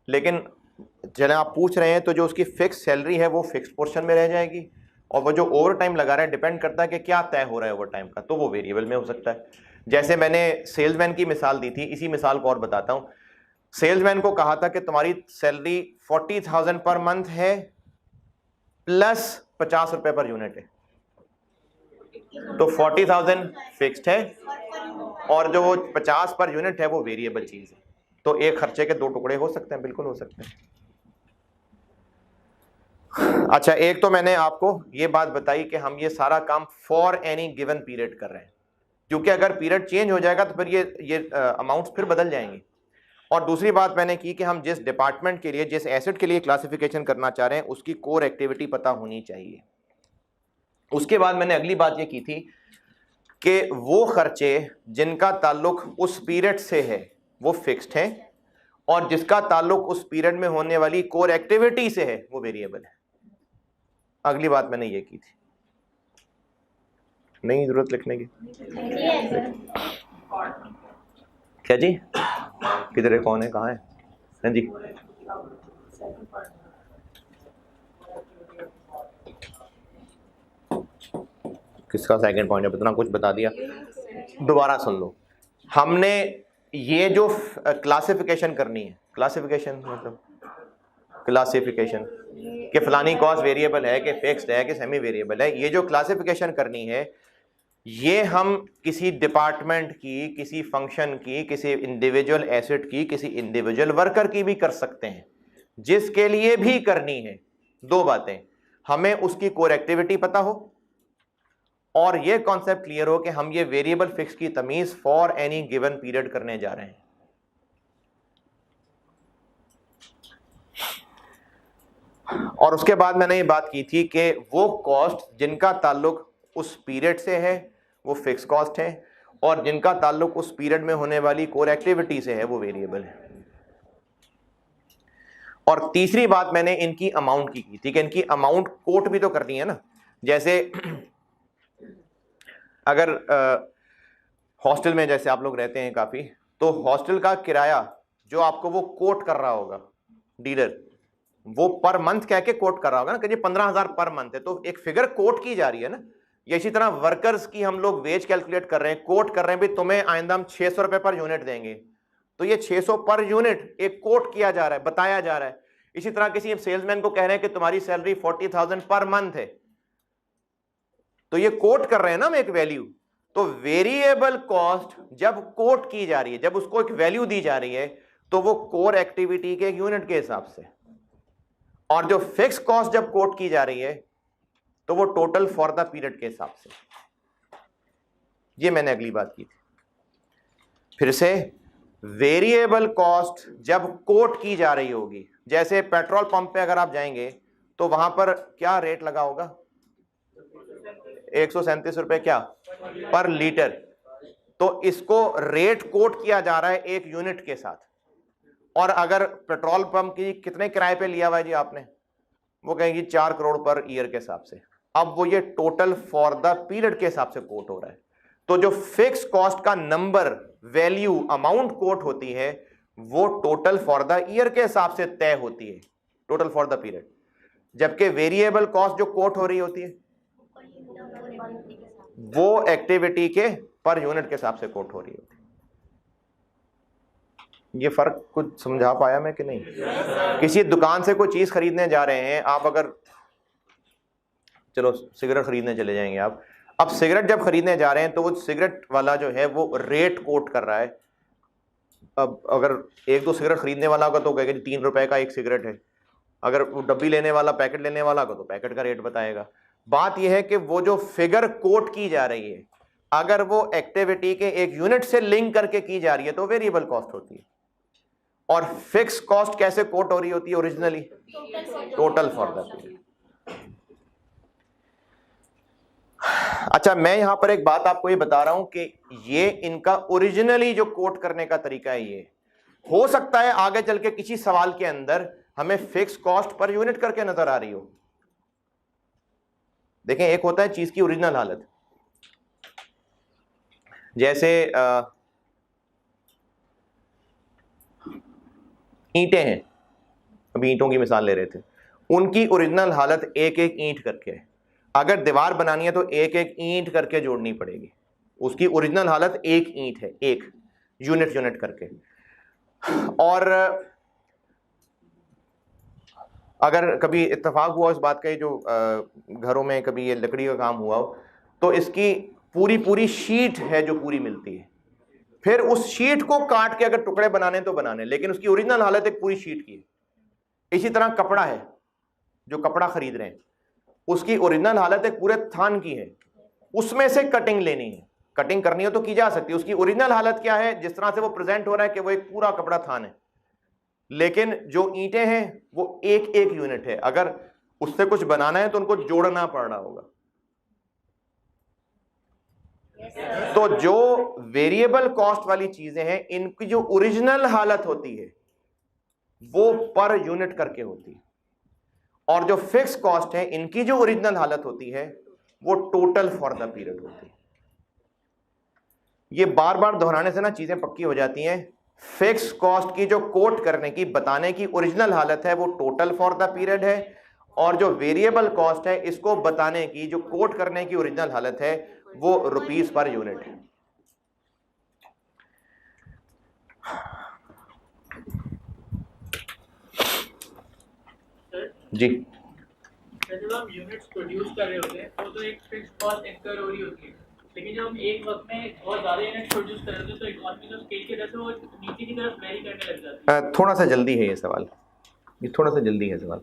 लेकिन चले आप पूछ रहे हैं तो जो उसकी फिक्स सैलरी है वो फिक्स पोर्शन में रह जाएगी, और वो जो ओवर टाइम लगा रहे हैं डिपेंड करता है कि क्या तय हो रहा है ओवर टाइम का, तो वो वेरिएबल में हो सकता है। जैसे मैंने सेल्समैन की मिसाल दी थी, इसी मिसाल को और बताता हूँ। सेल्समैन को कहा था कि तुम्हारी सैलरी 40,000 पर मंथ है प्लस 50 रुपए पर यूनिट है, तो 40,000 फिक्स्ड है और जो वो 50 पर यूनिट है वो वेरिएबल चीज है। तो एक खर्चे के दो टुकड़े हो सकते हैं, बिल्कुल हो सकते हैं। अच्छा, एक तो मैंने आपको ये बात बताई कि हम ये सारा काम फॉर एनी गिवन पीरियड कर रहे हैं, क्योंकि अगर पीरियड चेंज हो जाएगा तो फिर ये अमाउंट्स फिर बदल जाएंगे। और दूसरी बात मैंने की कि हम जिस डिपार्टमेंट के लिए, जिस एसेट के लिए क्लासिफिकेशन करना चाह रहे हैं उसकी कोर एक्टिविटी पता होनी चाहिए। उसके बाद मैंने अगली बात ये की थी कि वो खर्चे जिनका ताल्लुक उस पीरियड से है वो फिक्स्ड है, और जिसका ताल्लुक उस पीरियड में होने वाली कोर एक्टिविटी से है वो वेरिएबल है। अगली बात मैंने ये की थी, नहीं जरूरत लिखने की। क्या जी, किधर है, कौन है, कहाँ है? हाँ जी, किसका सेकंड पॉइंट है? इतना कुछ बता दिया, दोबारा सुन लो। हमने ये जो क्लासिफिकेशन करनी है, क्लासिफिकेशन मतलब क्लासिफिकेशन कि फलानी कॉस्ट वेरिएबल है, कि फिक्स्ड है, कि सेमी वेरिएबल है, ये जो क्लासिफिकेशन करनी है ये हम किसी डिपार्टमेंट की, किसी फंक्शन की, किसी इंडिविजुअल एसेट की, किसी इंडिविजुअल वर्कर की भी कर सकते हैं। जिसके लिए भी करनी है, दो बातें, हमें उसकी कोर एक्टिविटी पता हो और ये कॉन्सेप्ट क्लियर हो कि हम ये वेरिएबल फिक्स की तमीज फॉर एनी गिवन पीरियड करने जा रहे हैं। और उसके बाद मैंने ये बात की थी कि वो कॉस्ट जिनका ताल्लुक उस पीरियड से है वो फिक्स कॉस्ट है, और जिनका ताल्लुक उस पीरियड में होने वाली कोर एक्टिविटी से है वो वेरिएबल है। और तीसरी बात मैंने इनकी अमाउंट की थी कि इनकी अमाउंट कोट भी तो करनी है ना। जैसे अगर हॉस्टल में जैसे आप लोग रहते हैं काफ़ी, तो हॉस्टल का किराया जो आपको वो कोट कर रहा होगा डीलर, वो पर मंथ कह के कोट कर रहा होगा ना कि ये 15,000 पर मंथ है, तो एक फिगर कोट की जा रही है ना। या इसी तरह वर्कर्स की हम लोग वेज कैलकुलेट कर रहे हैं, कोट कर रहे हैं भी तुम्हें आइंदा हम 600 रुपए पर यूनिट देंगे, तो ये 600 पर यूनिट एक कोट किया जा रहा है, बताया जा रहा है। इसी तरह किसी सेल्समैन को कह रहे हैं कि तुम्हारी सैलरी 40,000 पर मंथ है, तो ये कोट कर रहे हैं ना हम एक वैल्यू। तो वेरिएबल कॉस्ट जब कोट की जा रही है, जब उसको एक वैल्यू दी जा रही है, तो वो कोर एक्टिविटी के यूनिट के हिसाब से, और जो फिक्स कॉस्ट जब कोट की जा रही है तो वो टोटल फॉर द पीरियड के हिसाब से। ये मैंने अगली बात की थी। फिर से, वेरिएबल कॉस्ट जब कोट की जा रही होगी, जैसे पेट्रोल पंप पे अगर आप जाएंगे तो वहां पर क्या रेट लगा होगा, 137 रुपए क्या पर लीटर, तो इसको रेट कोट किया जा रहा है एक यूनिट के साथ। और अगर पेट्रोल पंप की कितने किराए पे लिया हुआ है जी आपने, वो कहेंगी 4 करोड़ पर ईयर के हिसाब से। अब वो ये टोटल फॉर द पीरियड के हिसाब से कोट हो रहा है। तो जो फिक्स कॉस्ट का नंबर, वैल्यू, अमाउंट कोट होती है वो टोटल फॉर द ईयर के हिसाब से तय होती है, टोटल फॉर द पीरियड। जबकि वेरिएबल कॉस्ट जो कोट हो रही होती है वो एक्टिविटी के पर यूनिट के हिसाब से कोट हो रही होती है। ये फर्क कुछ समझा पाया मैं कि नहीं? किसी दुकान से कोई चीज खरीदने जा रहे हैं आप, अगर चलो सिगरेट खरीदने चले जाएंगे आप, अब सिगरेट जब खरीदने जा रहे हैं तो वो सिगरेट वाला जो है वो रेट कोट कर रहा है। अब अगर एक दो सिगरेट खरीदने वाला होगा तो कहेगा जी 3 रुपए का एक सिगरेट है, अगर वो डब्बी लेने वाला, पैकेट लेने वाला होगा तो पैकेट का रेट बताएगा। बात यह है कि वो जो फिगर कोट की जा रही है अगर वो एक्टिविटी के एक यूनिट से लिंक करके की जा रही है तो वेरिएबल कॉस्ट होती है। और फिक्स कॉस्ट कैसे कोट हो रही होती है originally? Total for the period. अच्छा, मैं यहां पर एक बात आपको ये बता रहा हूं कि ये इनका ओरिजिनली जो कोट करने का तरीका है, ये हो सकता है आगे चल के किसी सवाल के अंदर हमें फिक्स कॉस्ट पर यूनिट करके नजर आ रही हो। देखें, एक होता है चीज की ओरिजिनल हालत, जैसे ईंटें हैं, अभी ईंटों की मिसाल ले रहे थे, उनकी ओरिजिनल हालत एक एक ईंट करके है। अगर दीवार बनानी है तो एक एक ईंट करके जोड़नी पड़ेगी, उसकी ओरिजिनल हालत एक ईंट है, एक यूनिट यूनिट करके। और अगर कभी इत्तेफाक हुआ इस बात का, जो घरों में कभी ये लकड़ी का काम हुआ हो तो इसकी पूरी पूरी शीट है जो पूरी मिलती है, फिर उस शीट को काट के अगर टुकड़े बनाने तो बनाने, लेकिन उसकी ओरिजिनल हालत एक पूरी शीट की है। इसी तरह कपड़ा है, जो कपड़ा खरीद रहे हैं उसकी ओरिजिनल हालत एक पूरे थान की है, उसमें से कटिंग लेनी है, कटिंग करनी हो तो की जा सकती है। उसकी ओरिजिनल हालत क्या है, जिस तरह से वो प्रेजेंट हो रहा है कि वो एक पूरा कपड़ा थान है, लेकिन जो ईंटें हैं वो एक एक यूनिट है, अगर उससे कुछ बनाना है तो उनको जोड़ना पड़ रहा होगा। तो जो वेरिएबल कॉस्ट वाली चीजें हैं इनकी जो ओरिजिनल हालत होती है वो पर यूनिट करके होती है, और जो फिक्स कॉस्ट है इनकी जो ओरिजिनल हालत होती है वो टोटल फॉर द पीरियड होती है। ये बार बार दोहराने से ना चीजें पक्की हो जाती हैं। फिक्स कॉस्ट की जो कोट करने की, बताने की ओरिजिनल हालत है वो टोटल फॉर द पीरियड है, और जो वेरिएबल कॉस्ट है इसको बताने की, जो कोट करने की ओरिजिनल हालत है वो रुपीस पर यूनिट है। जी, जब हम यूनिट्स प्रोड्यूस कर रहे होते हैं तो एक फिक्स कॉस्ट इंकर हो रही होती है, लेकिन जब हम एक वक्त में बहुत ज़्यादा यूनिट्स प्रोड्यूस कर रहे होते हैं तो इकोनॉमी ऑफ स्केल की वजह से वो नीचे की तरफ वेरी करने लग जाती है। थोड़ा सा जल्दी है ये सवाल, ये थोड़ा सा जल्दी है सवाल।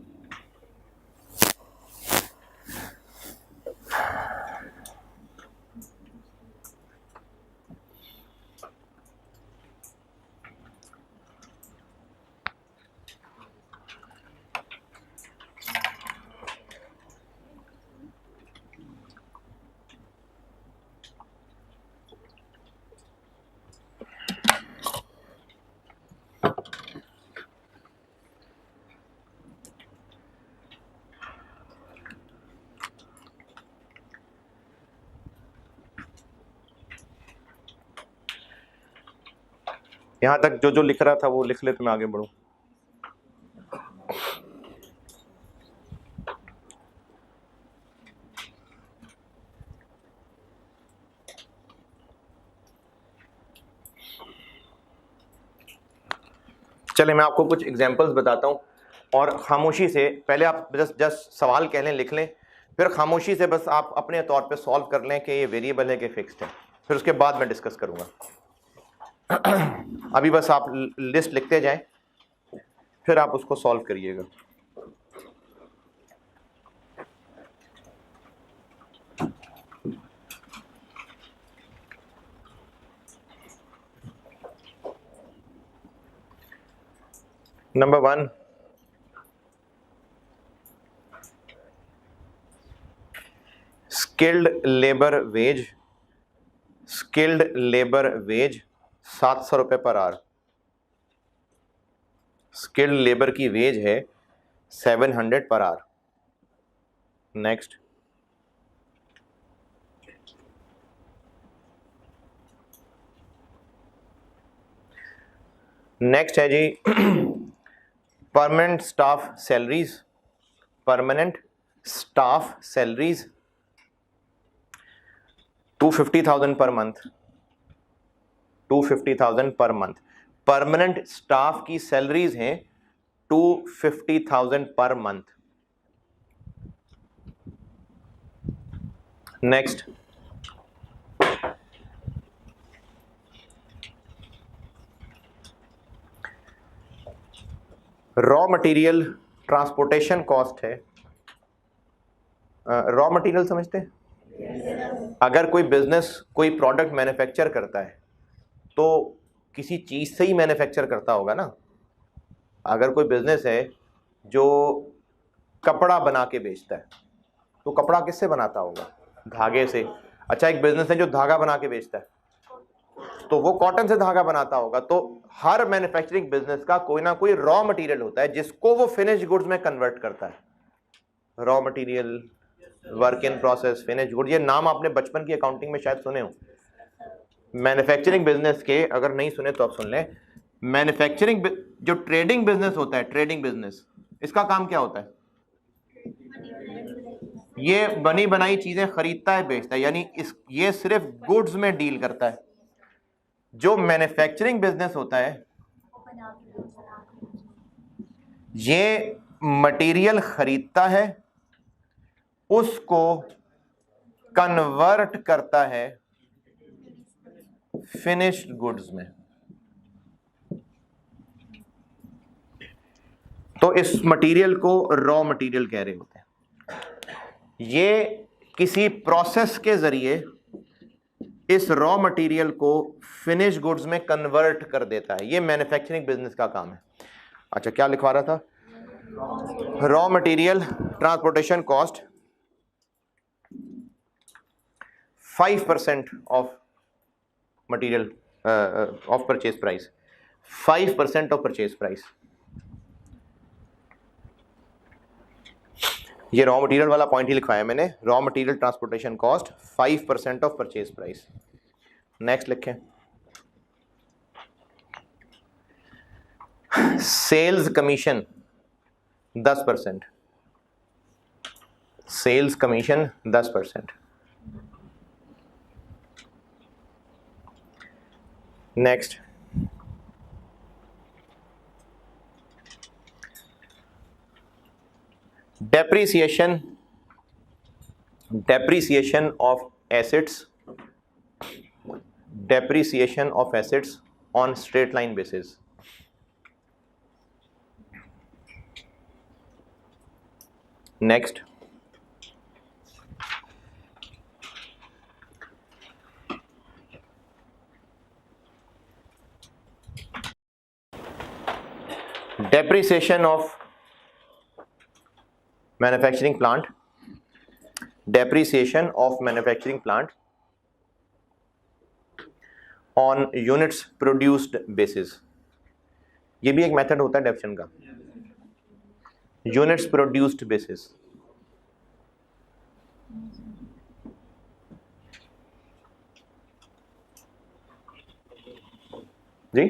यहां तक जो जो लिख रहा था वो लिख ले तो मैं आगे बढ़ूं। चले मैं आपको कुछ एग्जांपल्स बताता हूं, और खामोशी से पहले आप जस्ट सवाल कह लें, लिख लें, फिर खामोशी से बस आप अपने तौर पे सॉल्व कर लें कि ये वेरिएबल है कि फिक्स्ड है, फिर उसके बाद मैं डिस्कस करूंगा। अभी बस आप लिस्ट लिखते जाएं, फिर आप उसको सॉल्व करिएगा। Number 1, skilled labour wage, skilled labour wage 700 रुपये पर आवर। स्किल्ड लेबर की वेज है 700 पर आवर। नेक्स्ट, नेक्स्ट है जी permanent staff salaries, permanent staff salaries 250,000 per month, 250,000 per month. Permanent staff की सैलरीज हैं 250,000 per month. Next, raw material transportation cost है। Raw material समझते हैं? अगर कोई बिजनेस कोई प्रोडक्ट मैन्युफैक्चर करता है तो किसी चीज़ से ही मैन्युफैक्चर करता होगा ना। अगर कोई बिजनेस है जो कपड़ा बना के बेचता है तो कपड़ा किससे बनाता होगा? धागे से। अच्छा, एक बिजनेस है जो धागा बना के बेचता है तो वो कॉटन से धागा बनाता होगा। तो हर मैन्युफैक्चरिंग बिजनेस का कोई ना कोई रॉ मटेरियल होता है जिसको वो फिनिश गुड्स में कन्वर्ट करता है। Raw material, work in process, finish good, ये नाम आपने बचपन की अकाउंटिंग में शायद सुने हो। मैन्युफैक्चरिंग बिजनेस के अगर नहीं सुने तो आप सुन लें। मैन्युफैक्चरिंग जो ट्रेडिंग बिजनेस होता है, ट्रेडिंग बिजनेस, इसका काम क्या होता है? ये बनी बनाई चीजें खरीदता है, बेचता है, यानी ये सिर्फ गुड्स में डील करता है। जो मैन्युफैक्चरिंग बिजनेस होता है ये मटेरियल खरीदता है, उसको कन्वर्ट करता है फिनिश्ड गुड्स में। तो इस मटेरियल को रॉ मटेरियल कह रहे होते हैं। ये किसी प्रोसेस के जरिए इस रॉ मटेरियल को फिनिश गुड्स में कन्वर्ट कर देता है। ये मैन्युफैक्चरिंग बिजनेस का काम है। अच्छा, क्या लिखवा रहा था? Raw material transportation cost 5% of material of purchase price, 5% of purchase price. ये रॉ मटेरियल वाला पॉइंट ही लिखवाया मैंने। Raw material transportation cost 5% of purchase price. Next लिखें, sales commission 10%, sales commission 10%। Next, depreciation of assets, depreciation of assets on straight line basis. Next, depreciation of manufacturing plant, depreciation of manufacturing plant on units produced basis। ये भी एक method होता है depreciation का, units produced basis. जी,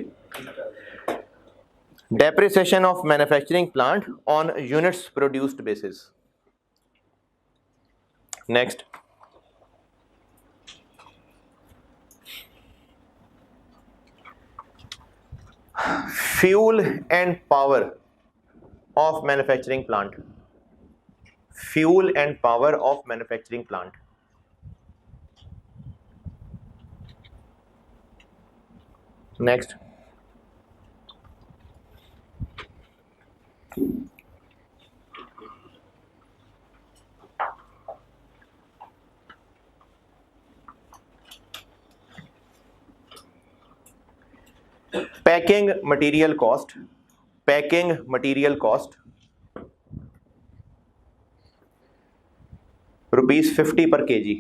depreciation of manufacturing plant on units produced basis। Next, fuel and power of manufacturing plant, fuel and power of manufacturing plant। Next, packing material cost, packing material cost ₹50 पर KG,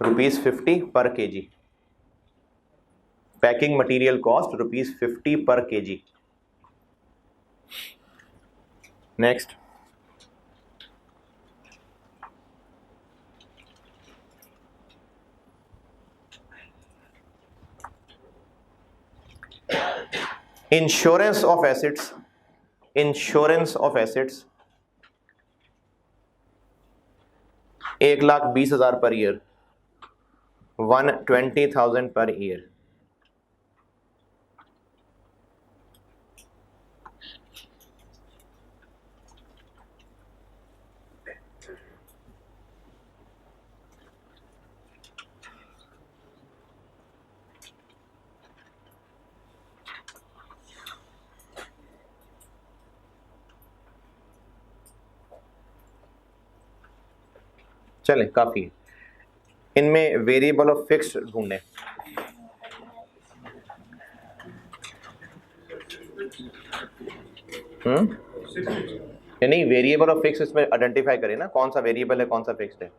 ₹50 पर KG. Packing material cost ₹50 पर KG. Next, insurance of assets, insurance of assets 1,20,000 per year, 120,000 per year. चले काफी है। इनमें variable और fixed ढूंढें। नहीं, वेरिएबल और फिक्स इसमें आइडेंटिफाई करें ना, कौन सा वेरिएबल है कौन सा फिक्स्ड है।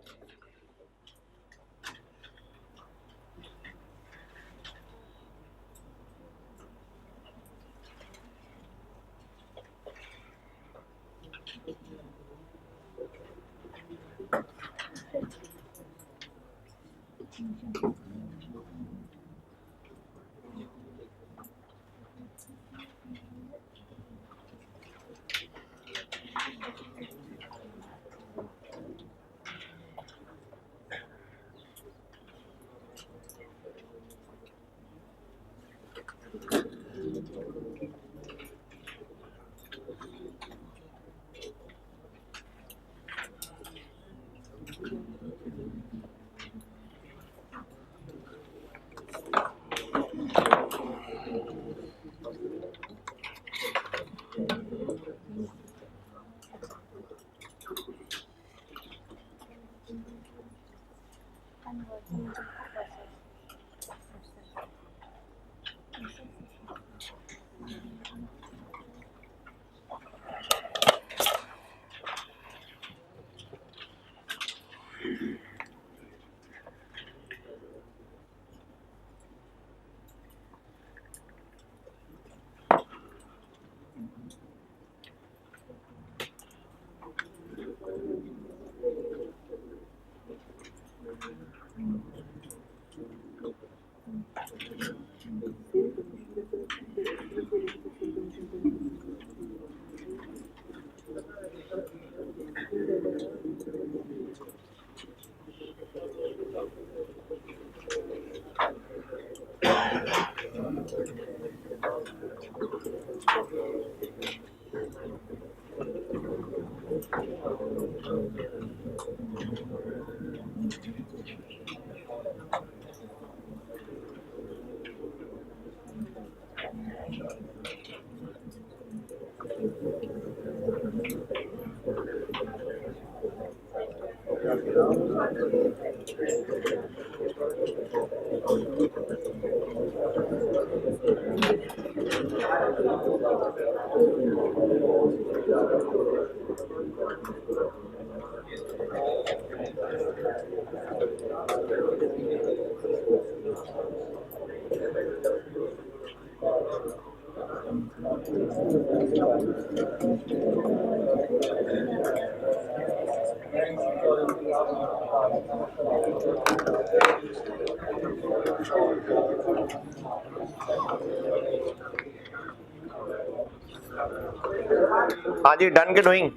हाँ जी, डन के डूइंग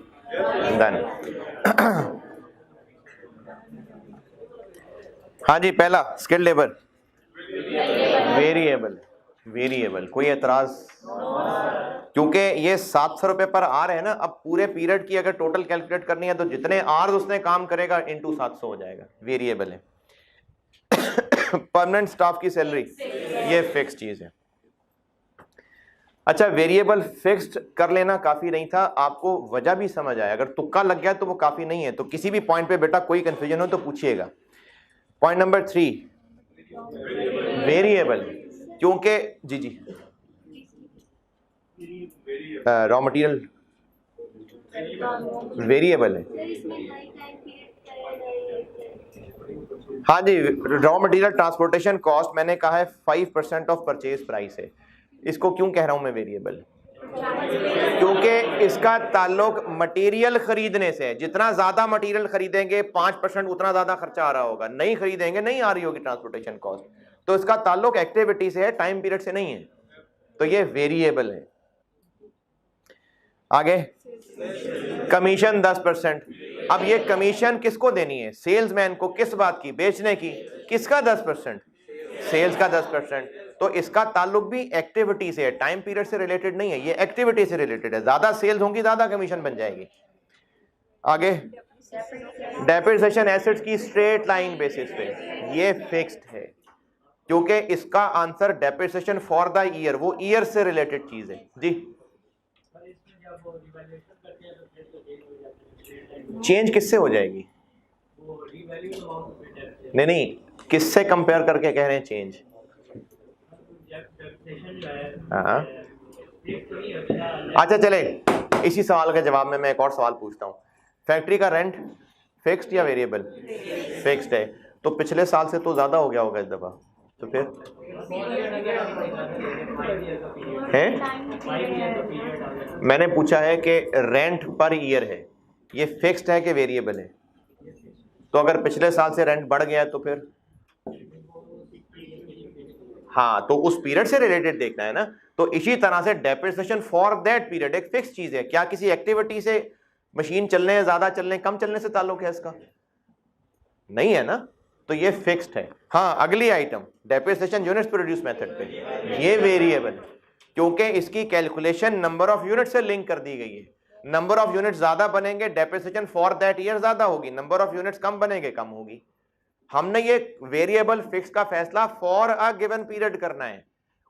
डन। हाँ जी, पहला स्किल्ड लेबर वेरिएबल, वेरिएबल कोई एतराज? क्योंकि ये 700 रुपए पर आर है ना, अब पूरे पीरियड की अगर टोटल कैलकुलेट करनी है तो जितने आर्स उसने काम करेगा इनटू 700 हो जाएगा, वेरिएबल है। परमानेंट स्टाफ की सैलरी ये फिक्स चीज है। अच्छा, वेरिएबल फिक्स्ड कर लेना काफी नहीं था, आपको वजह भी समझ आया। अगर तुक्का लग गया तो वो काफी नहीं है, तो किसी भी पॉइंट पे बेटा कोई कंफ्यूजन हो तो पूछिएगा। पॉइंट नंबर 3 वेरिएबल, क्योंकि जी रॉ मटेरियल वेरिएबल है। हाँ जी, रॉ मटेरियल ट्रांसपोर्टेशन कॉस्ट मैंने कहा है 5% ऑफ परचेज प्राइस है। इसको क्यों कह रहा हूं मैं वेरिएबल? क्योंकि इसका ताल्लुक मटेरियल खरीदने से है। जितना ज्यादा मटेरियल खरीदेंगे 5% उतना ज्यादा खर्चा आ रहा होगा, नहीं खरीदेंगे नहीं आ रही होगी ट्रांसपोर्टेशन कॉस्ट। तो इसका ताल्लुक एक्टिविटी से है, टाइम पीरियड से नहीं है। तो ये वेरिएबल है। आगे कमीशन 10%। अब ये कमीशन किसको देनी है? सेल्समैन को। किस बात की? बेचने की। किसका 10%? सेल्स का 10%। तो इसका ताल्लुक भी एक्टिविटी से है, टाइम पीरियड से रिलेटेड नहीं है, ये एक्टिविटी से रिलेटेड है। ज्यादा सेल्स होंगी ज्यादा कमीशन बन जाएगी। आगे डेप्रिसिएशन एसेट्स की स्ट्रेट लाइन बेसिस पे, ये फिक्स्ड है क्योंकि इसका answer depreciation for the year, वो ईयर से रिलेटेड चीज है जी। चेंज किससे हो जाएगी? नहीं, किससे कंपेयर करके कह रहे हैं चेंज? हाँ, अच्छा चले, इसी सवाल के जवाब में मैं एक और सवाल पूछता हूँ। फैक्ट्री का रेंट फिक्स्ड या वेरिएबल? फिक्स्ड है, तो पिछले साल से तो ज्यादा हो गया होगा इस दफा, तो फिर है? मैंने पूछा है कि रेंट पर ईयर है, ये फिक्स्ड है कि वेरिएबल है? तो अगर पिछले साल से रेंट बढ़ गया तो फिर हाँ, तो उस पीरियड से रिलेटेड देखना है ना। तो इसी तरह से डेप्रिसिएशन फॉर दैट पीरियड एक फिक्स चीज है। क्या किसी एक्टिविटी से, मशीन चलने, ज्यादा चलने, कम चलने से ताल्लुक है इसका? नहीं है ना, तो ये फिक्स्ड है। हाँ, अगली item depreciation units produce method पे, ये वेरिएबल क्योंकि इसकी कैलकुलेशन नंबर ऑफ यूनिट से लिंक कर दी गई है। नंबर ऑफ यूनिट ज्यादा बनेंगे, डेप्रिसिएशन फॉर दैट ईयर ज्यादा होगी, नंबर ऑफ यूनिट्स कम बनेंगे, कम होगी। हमने ये वेरिएबल फिक्स का फैसला फॉर अ गिवन पीरियड करना है,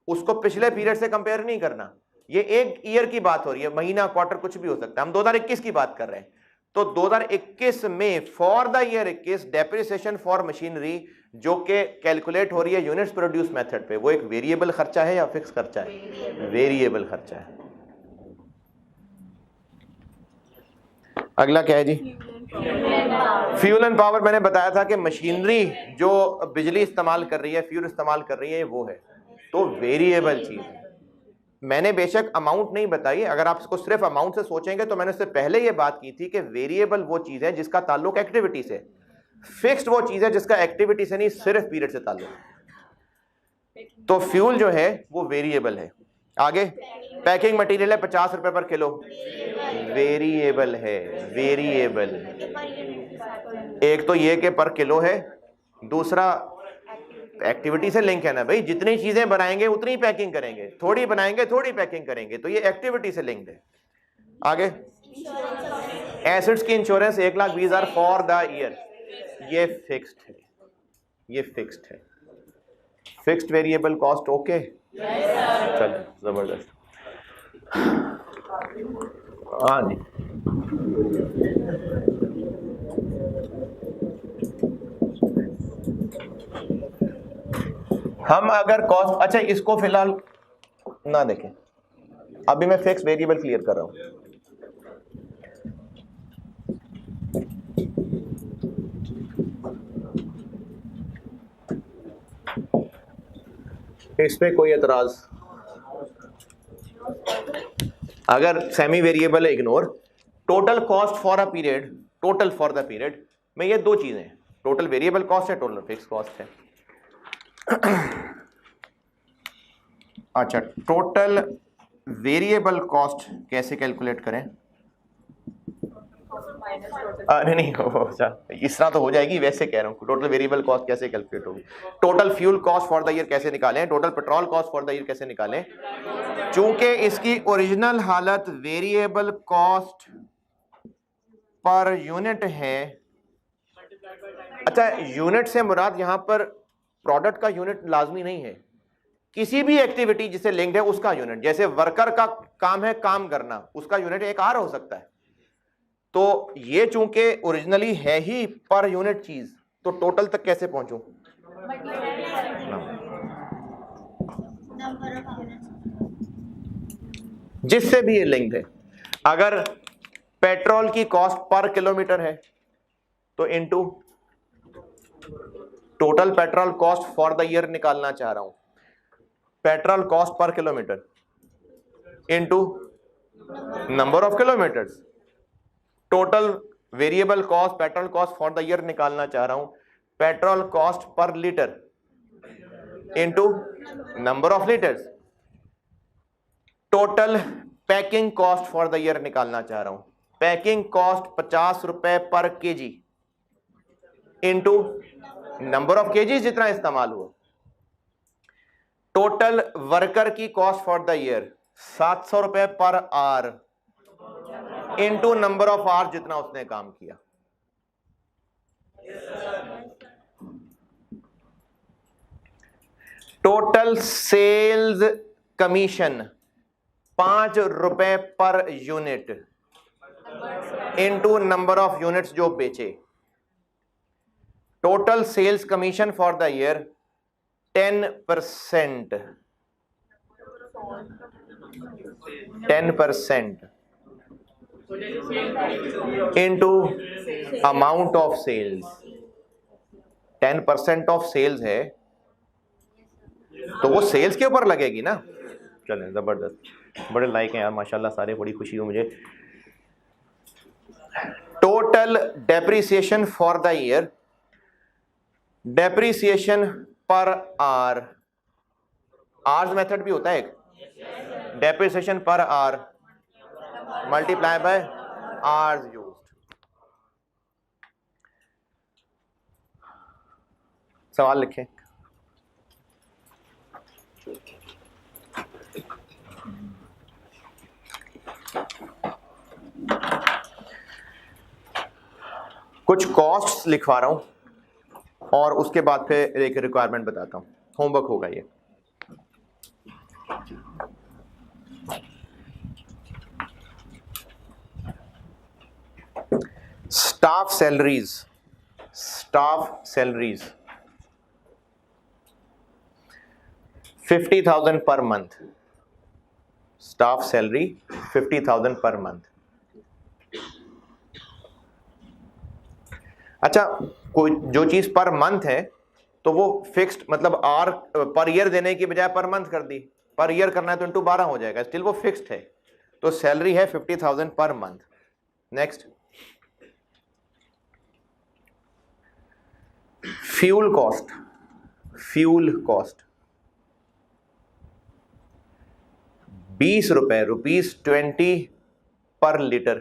उसको पिछले पीरियड से कंपेयर नहीं करना। ये एक ईयर की बात हो रही है, महीना, क्वार्टर, कुछ भी हो सकता है। हम 2021 की बात कर रहे हैं, तो 2021 में for the year 21 depreciation for machinery जो कि कैलकुलेट हो रही है यूनिट्स प्रोड्यूस मेथड पे, वो एक वेरिएबल खर्चा है या फिक्स खर्चा है? वेरिएबल खर्चा है। अगला क्या है जी? Fuel and power. मैंने बताया था कि मशीनरी जो बिजली इस्तेमाल कर रही है, फ्यूल इस्तेमाल कर रही है, वो है, तो वेरिएबल चीज है। मैंने बेशक अमाउंट नहीं बताई, अगर आप इसको सिर्फ अमाउंट से सोचेंगे तो मैंने उससे पहले ये बात की थी कि वेरिएबल वो चीज है जिसका ताल्लुक एक्टिविटी से, फिक्स्ड वो चीज है जिसका एक्टिविटी से नहीं, सिर्फ पीरियड से ताल्लुक। तो फ्यूल जो है वो वेरिएबल है। आगे पैकिंग मटेरियल है 50 रुपए पर किलो, वेरिएबल है, वेरिएबल। एक तो ये कि पर किलो है, दूसरा एक्टिविटी से लिंक है ना भाई, जितनी चीजें बनाएंगे उतनी पैकिंग करेंगे, थोड़ी बनाएंगे थोड़ी पैकिंग करेंगे, तो ये एक्टिविटी से लिंक्ड है। आगे एसेट्स की इंश्योरेंस 1,20,000 फॉर द ईयर, ये फिक्स्ड है, ये फिक्स्ड है। फिक्स्ड वेरिएबल कॉस्ट ओके, चलो जबरदस्त। हाँ जी, हम अगर कॉस्ट, अच्छा इसको फिलहाल ना देखें, अभी मैं फिक्स वेरिएबल क्लियर कर रहा हूं। इस पे कोई एतराज? अगर सेमी वेरिएबल है ignore. Total cost for a period, total for the period में ये दो चीजें हैं, टोटल वेरिएबल कॉस्ट है, टोटल फिक्स कॉस्ट है। अच्छा, टोटल वेरिएबल कॉस्ट कैसे कैलकुलेट करें? नहीं, अच्छा इस तरह तो हो जाएगी, वैसे कह रहा हूँ टोटल वेरिएबल कॉस्ट कैसे कैलकुलेट होगी। Total fuel cost for the year कैसे निकालें, total petrol cost for the year कैसे निकालें? चूंकि इसकी ओरिजिनल हालत वेरिएबल कॉस्ट पर यूनिट है। अच्छा, यूनिट से मुराद यहां पर प्रोडक्ट का यूनिट लाजमी नहीं है, किसी भी एक्टिविटी जिसे लिंक्ड है उसका यूनिट। जैसे वर्कर का काम है काम करना, उसका यूनिट एक आर हो सकता है। तो ये चूंकि ओरिजिनली है ही पर यूनिट चीज, तो टोटल तक कैसे पहुंचूं? जिससे भी ये लिंक्ड है। अगर पेट्रोल की कॉस्ट पर किलोमीटर है तो into total petrol cost for the year निकालना चाह रहा हूं, petrol cost per kilometre into number of kilometres. Total variable cost, petrol cost for the year निकालना चाह रहा हूं, petrol cost per litre into number of litres. Total packing cost for the year निकालना चाह रहा हूं। पैकिंग कॉस्ट 50 रुपए पर KG into number of KGs जितना इस्तेमाल हुआ। टोटल वर्कर की कॉस्ट फॉर द ईयर 700 रुपए per hour into number of hours जितना उसने काम किया। टोटल सेल्स कमीशन 5 रुपए per unit into number of units जो बेचे। Total sales commission for the year 10%। 10% into amount of sales. 10% of sales है तो वो सेल्स के ऊपर लगेगी ना। चलें, जबरदस्त, बड़े लाइक हैं यार माशाल्लाह सारे, बड़ी खुशी हो मुझे। Total depreciation for the year, depreciation per hour, hours method भी होता है एक, depreciation per hour multiply by hours used. सवाल लिखें। कुछ कॉस्ट्स लिखवा रहा हूं और उसके बाद फिर एक रिक्वायरमेंट बताता हूं। होमवर्क होगा ये। Staff salaries, staff salaries 50,000 per month. Staff salary 50,000 per month. अच्छा, कोई जो चीज पर मंथ है तो वो फिक्स्ड, मतलब आर पर ईयर देने की बजाय पर मंथ कर दी। पर ईयर करना है तो इंटू 12 हो जाएगा, स्टिल वो फिक्स्ड है। तो सैलरी है 50,000 पर month. Next, fuel cost, fuel cost 20 रुपए, ₹20 पर लीटर,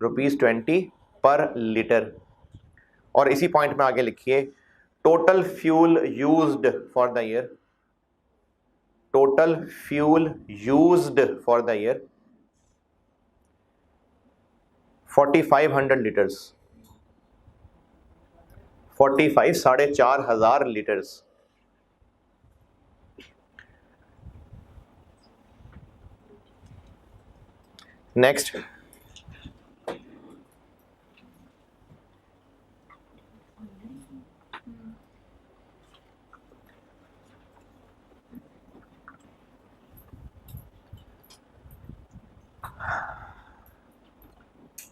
₹20 पर लीटर। और इसी पॉइंट में आगे लिखिए total fuel used for the year, total fuel used for the year 4500 litres, 4,500 litres. Next,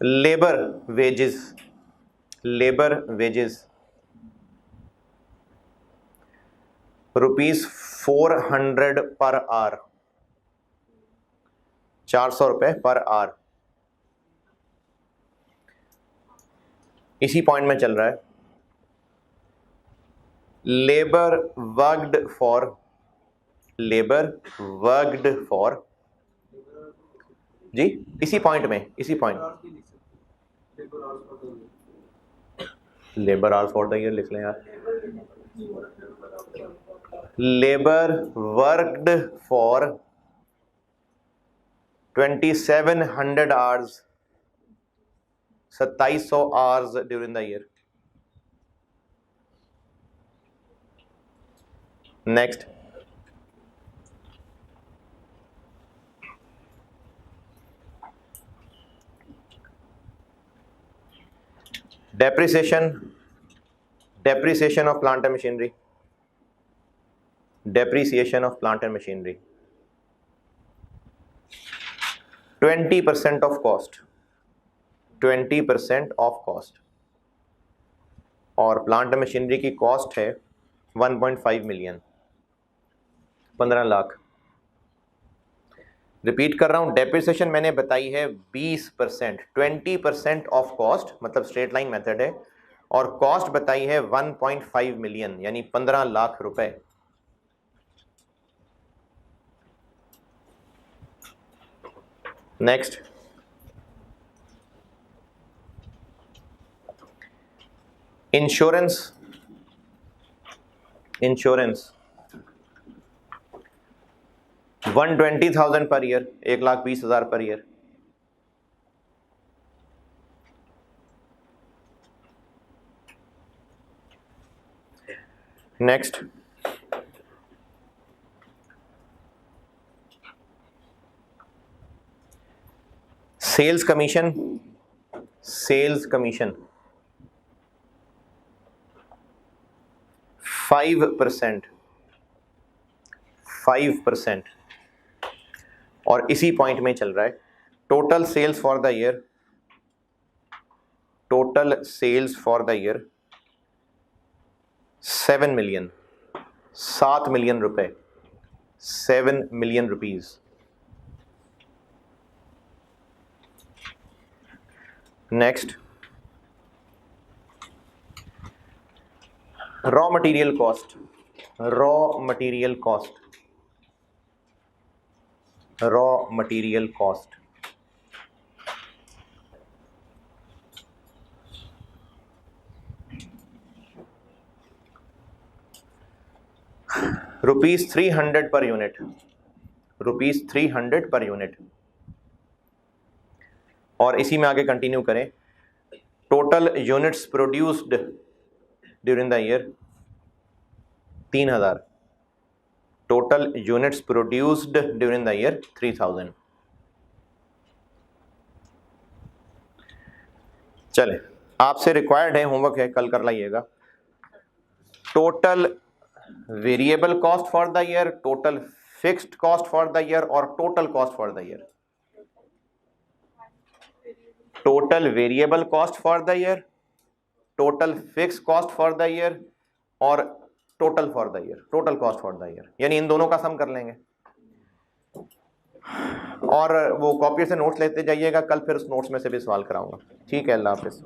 labour wages, labour wages ₹400 per hour, 400 रुपए पर आवर। इसी पॉइंट में चल रहा है labour worked for, labour worked for जी, इसी पॉइंट में, इसी point labour hours for the year लिख लें यार। Labour worked for 2700 hours, 2700 hours during the year. Next, depreciation, depreciation of plant and machinery, depreciation of plant and machinery 20% of cost, 20% of cost। और plant and machinery की cost है 1.5 million, 15 lakh. Repeat कर रहा हूं, depreciation मैंने बताई है 20%, 20% of cost, मतलब स्ट्रेट लाइन मेथड है। और कॉस्ट बताई है 1.5 मिलियन यानी 15 लाख रुपए। Next, insurance 120,000 per year, 1,20,000 per year. Next, sales commission 5% और इसी पॉइंट में चल रहा है। Total sales for the year 7 million, 7 million रुपए, 7 million rupees. Next, raw material cost 300 per unit, और इसी में आगे कंटिन्यू करें। Total units produced during the year 3,000, total units produced during the year 3,000। चले, आपसे रिक्वायर्ड है, होमवर्क है, कल कर लाइएगा। Total variable cost for the year, total fixed cost for the year और total cost for the year. Total variable cost for the year, total fix cost for the year और total for the year, total cost for the year, यानी इन दोनों का सम कर लेंगे। और वो कॉपी से नोट्स लेते जाइएगा, कल फिर उस नोट्स में से भी सवाल कराऊंगा। ठीक है, अल्लाह हाफिज़।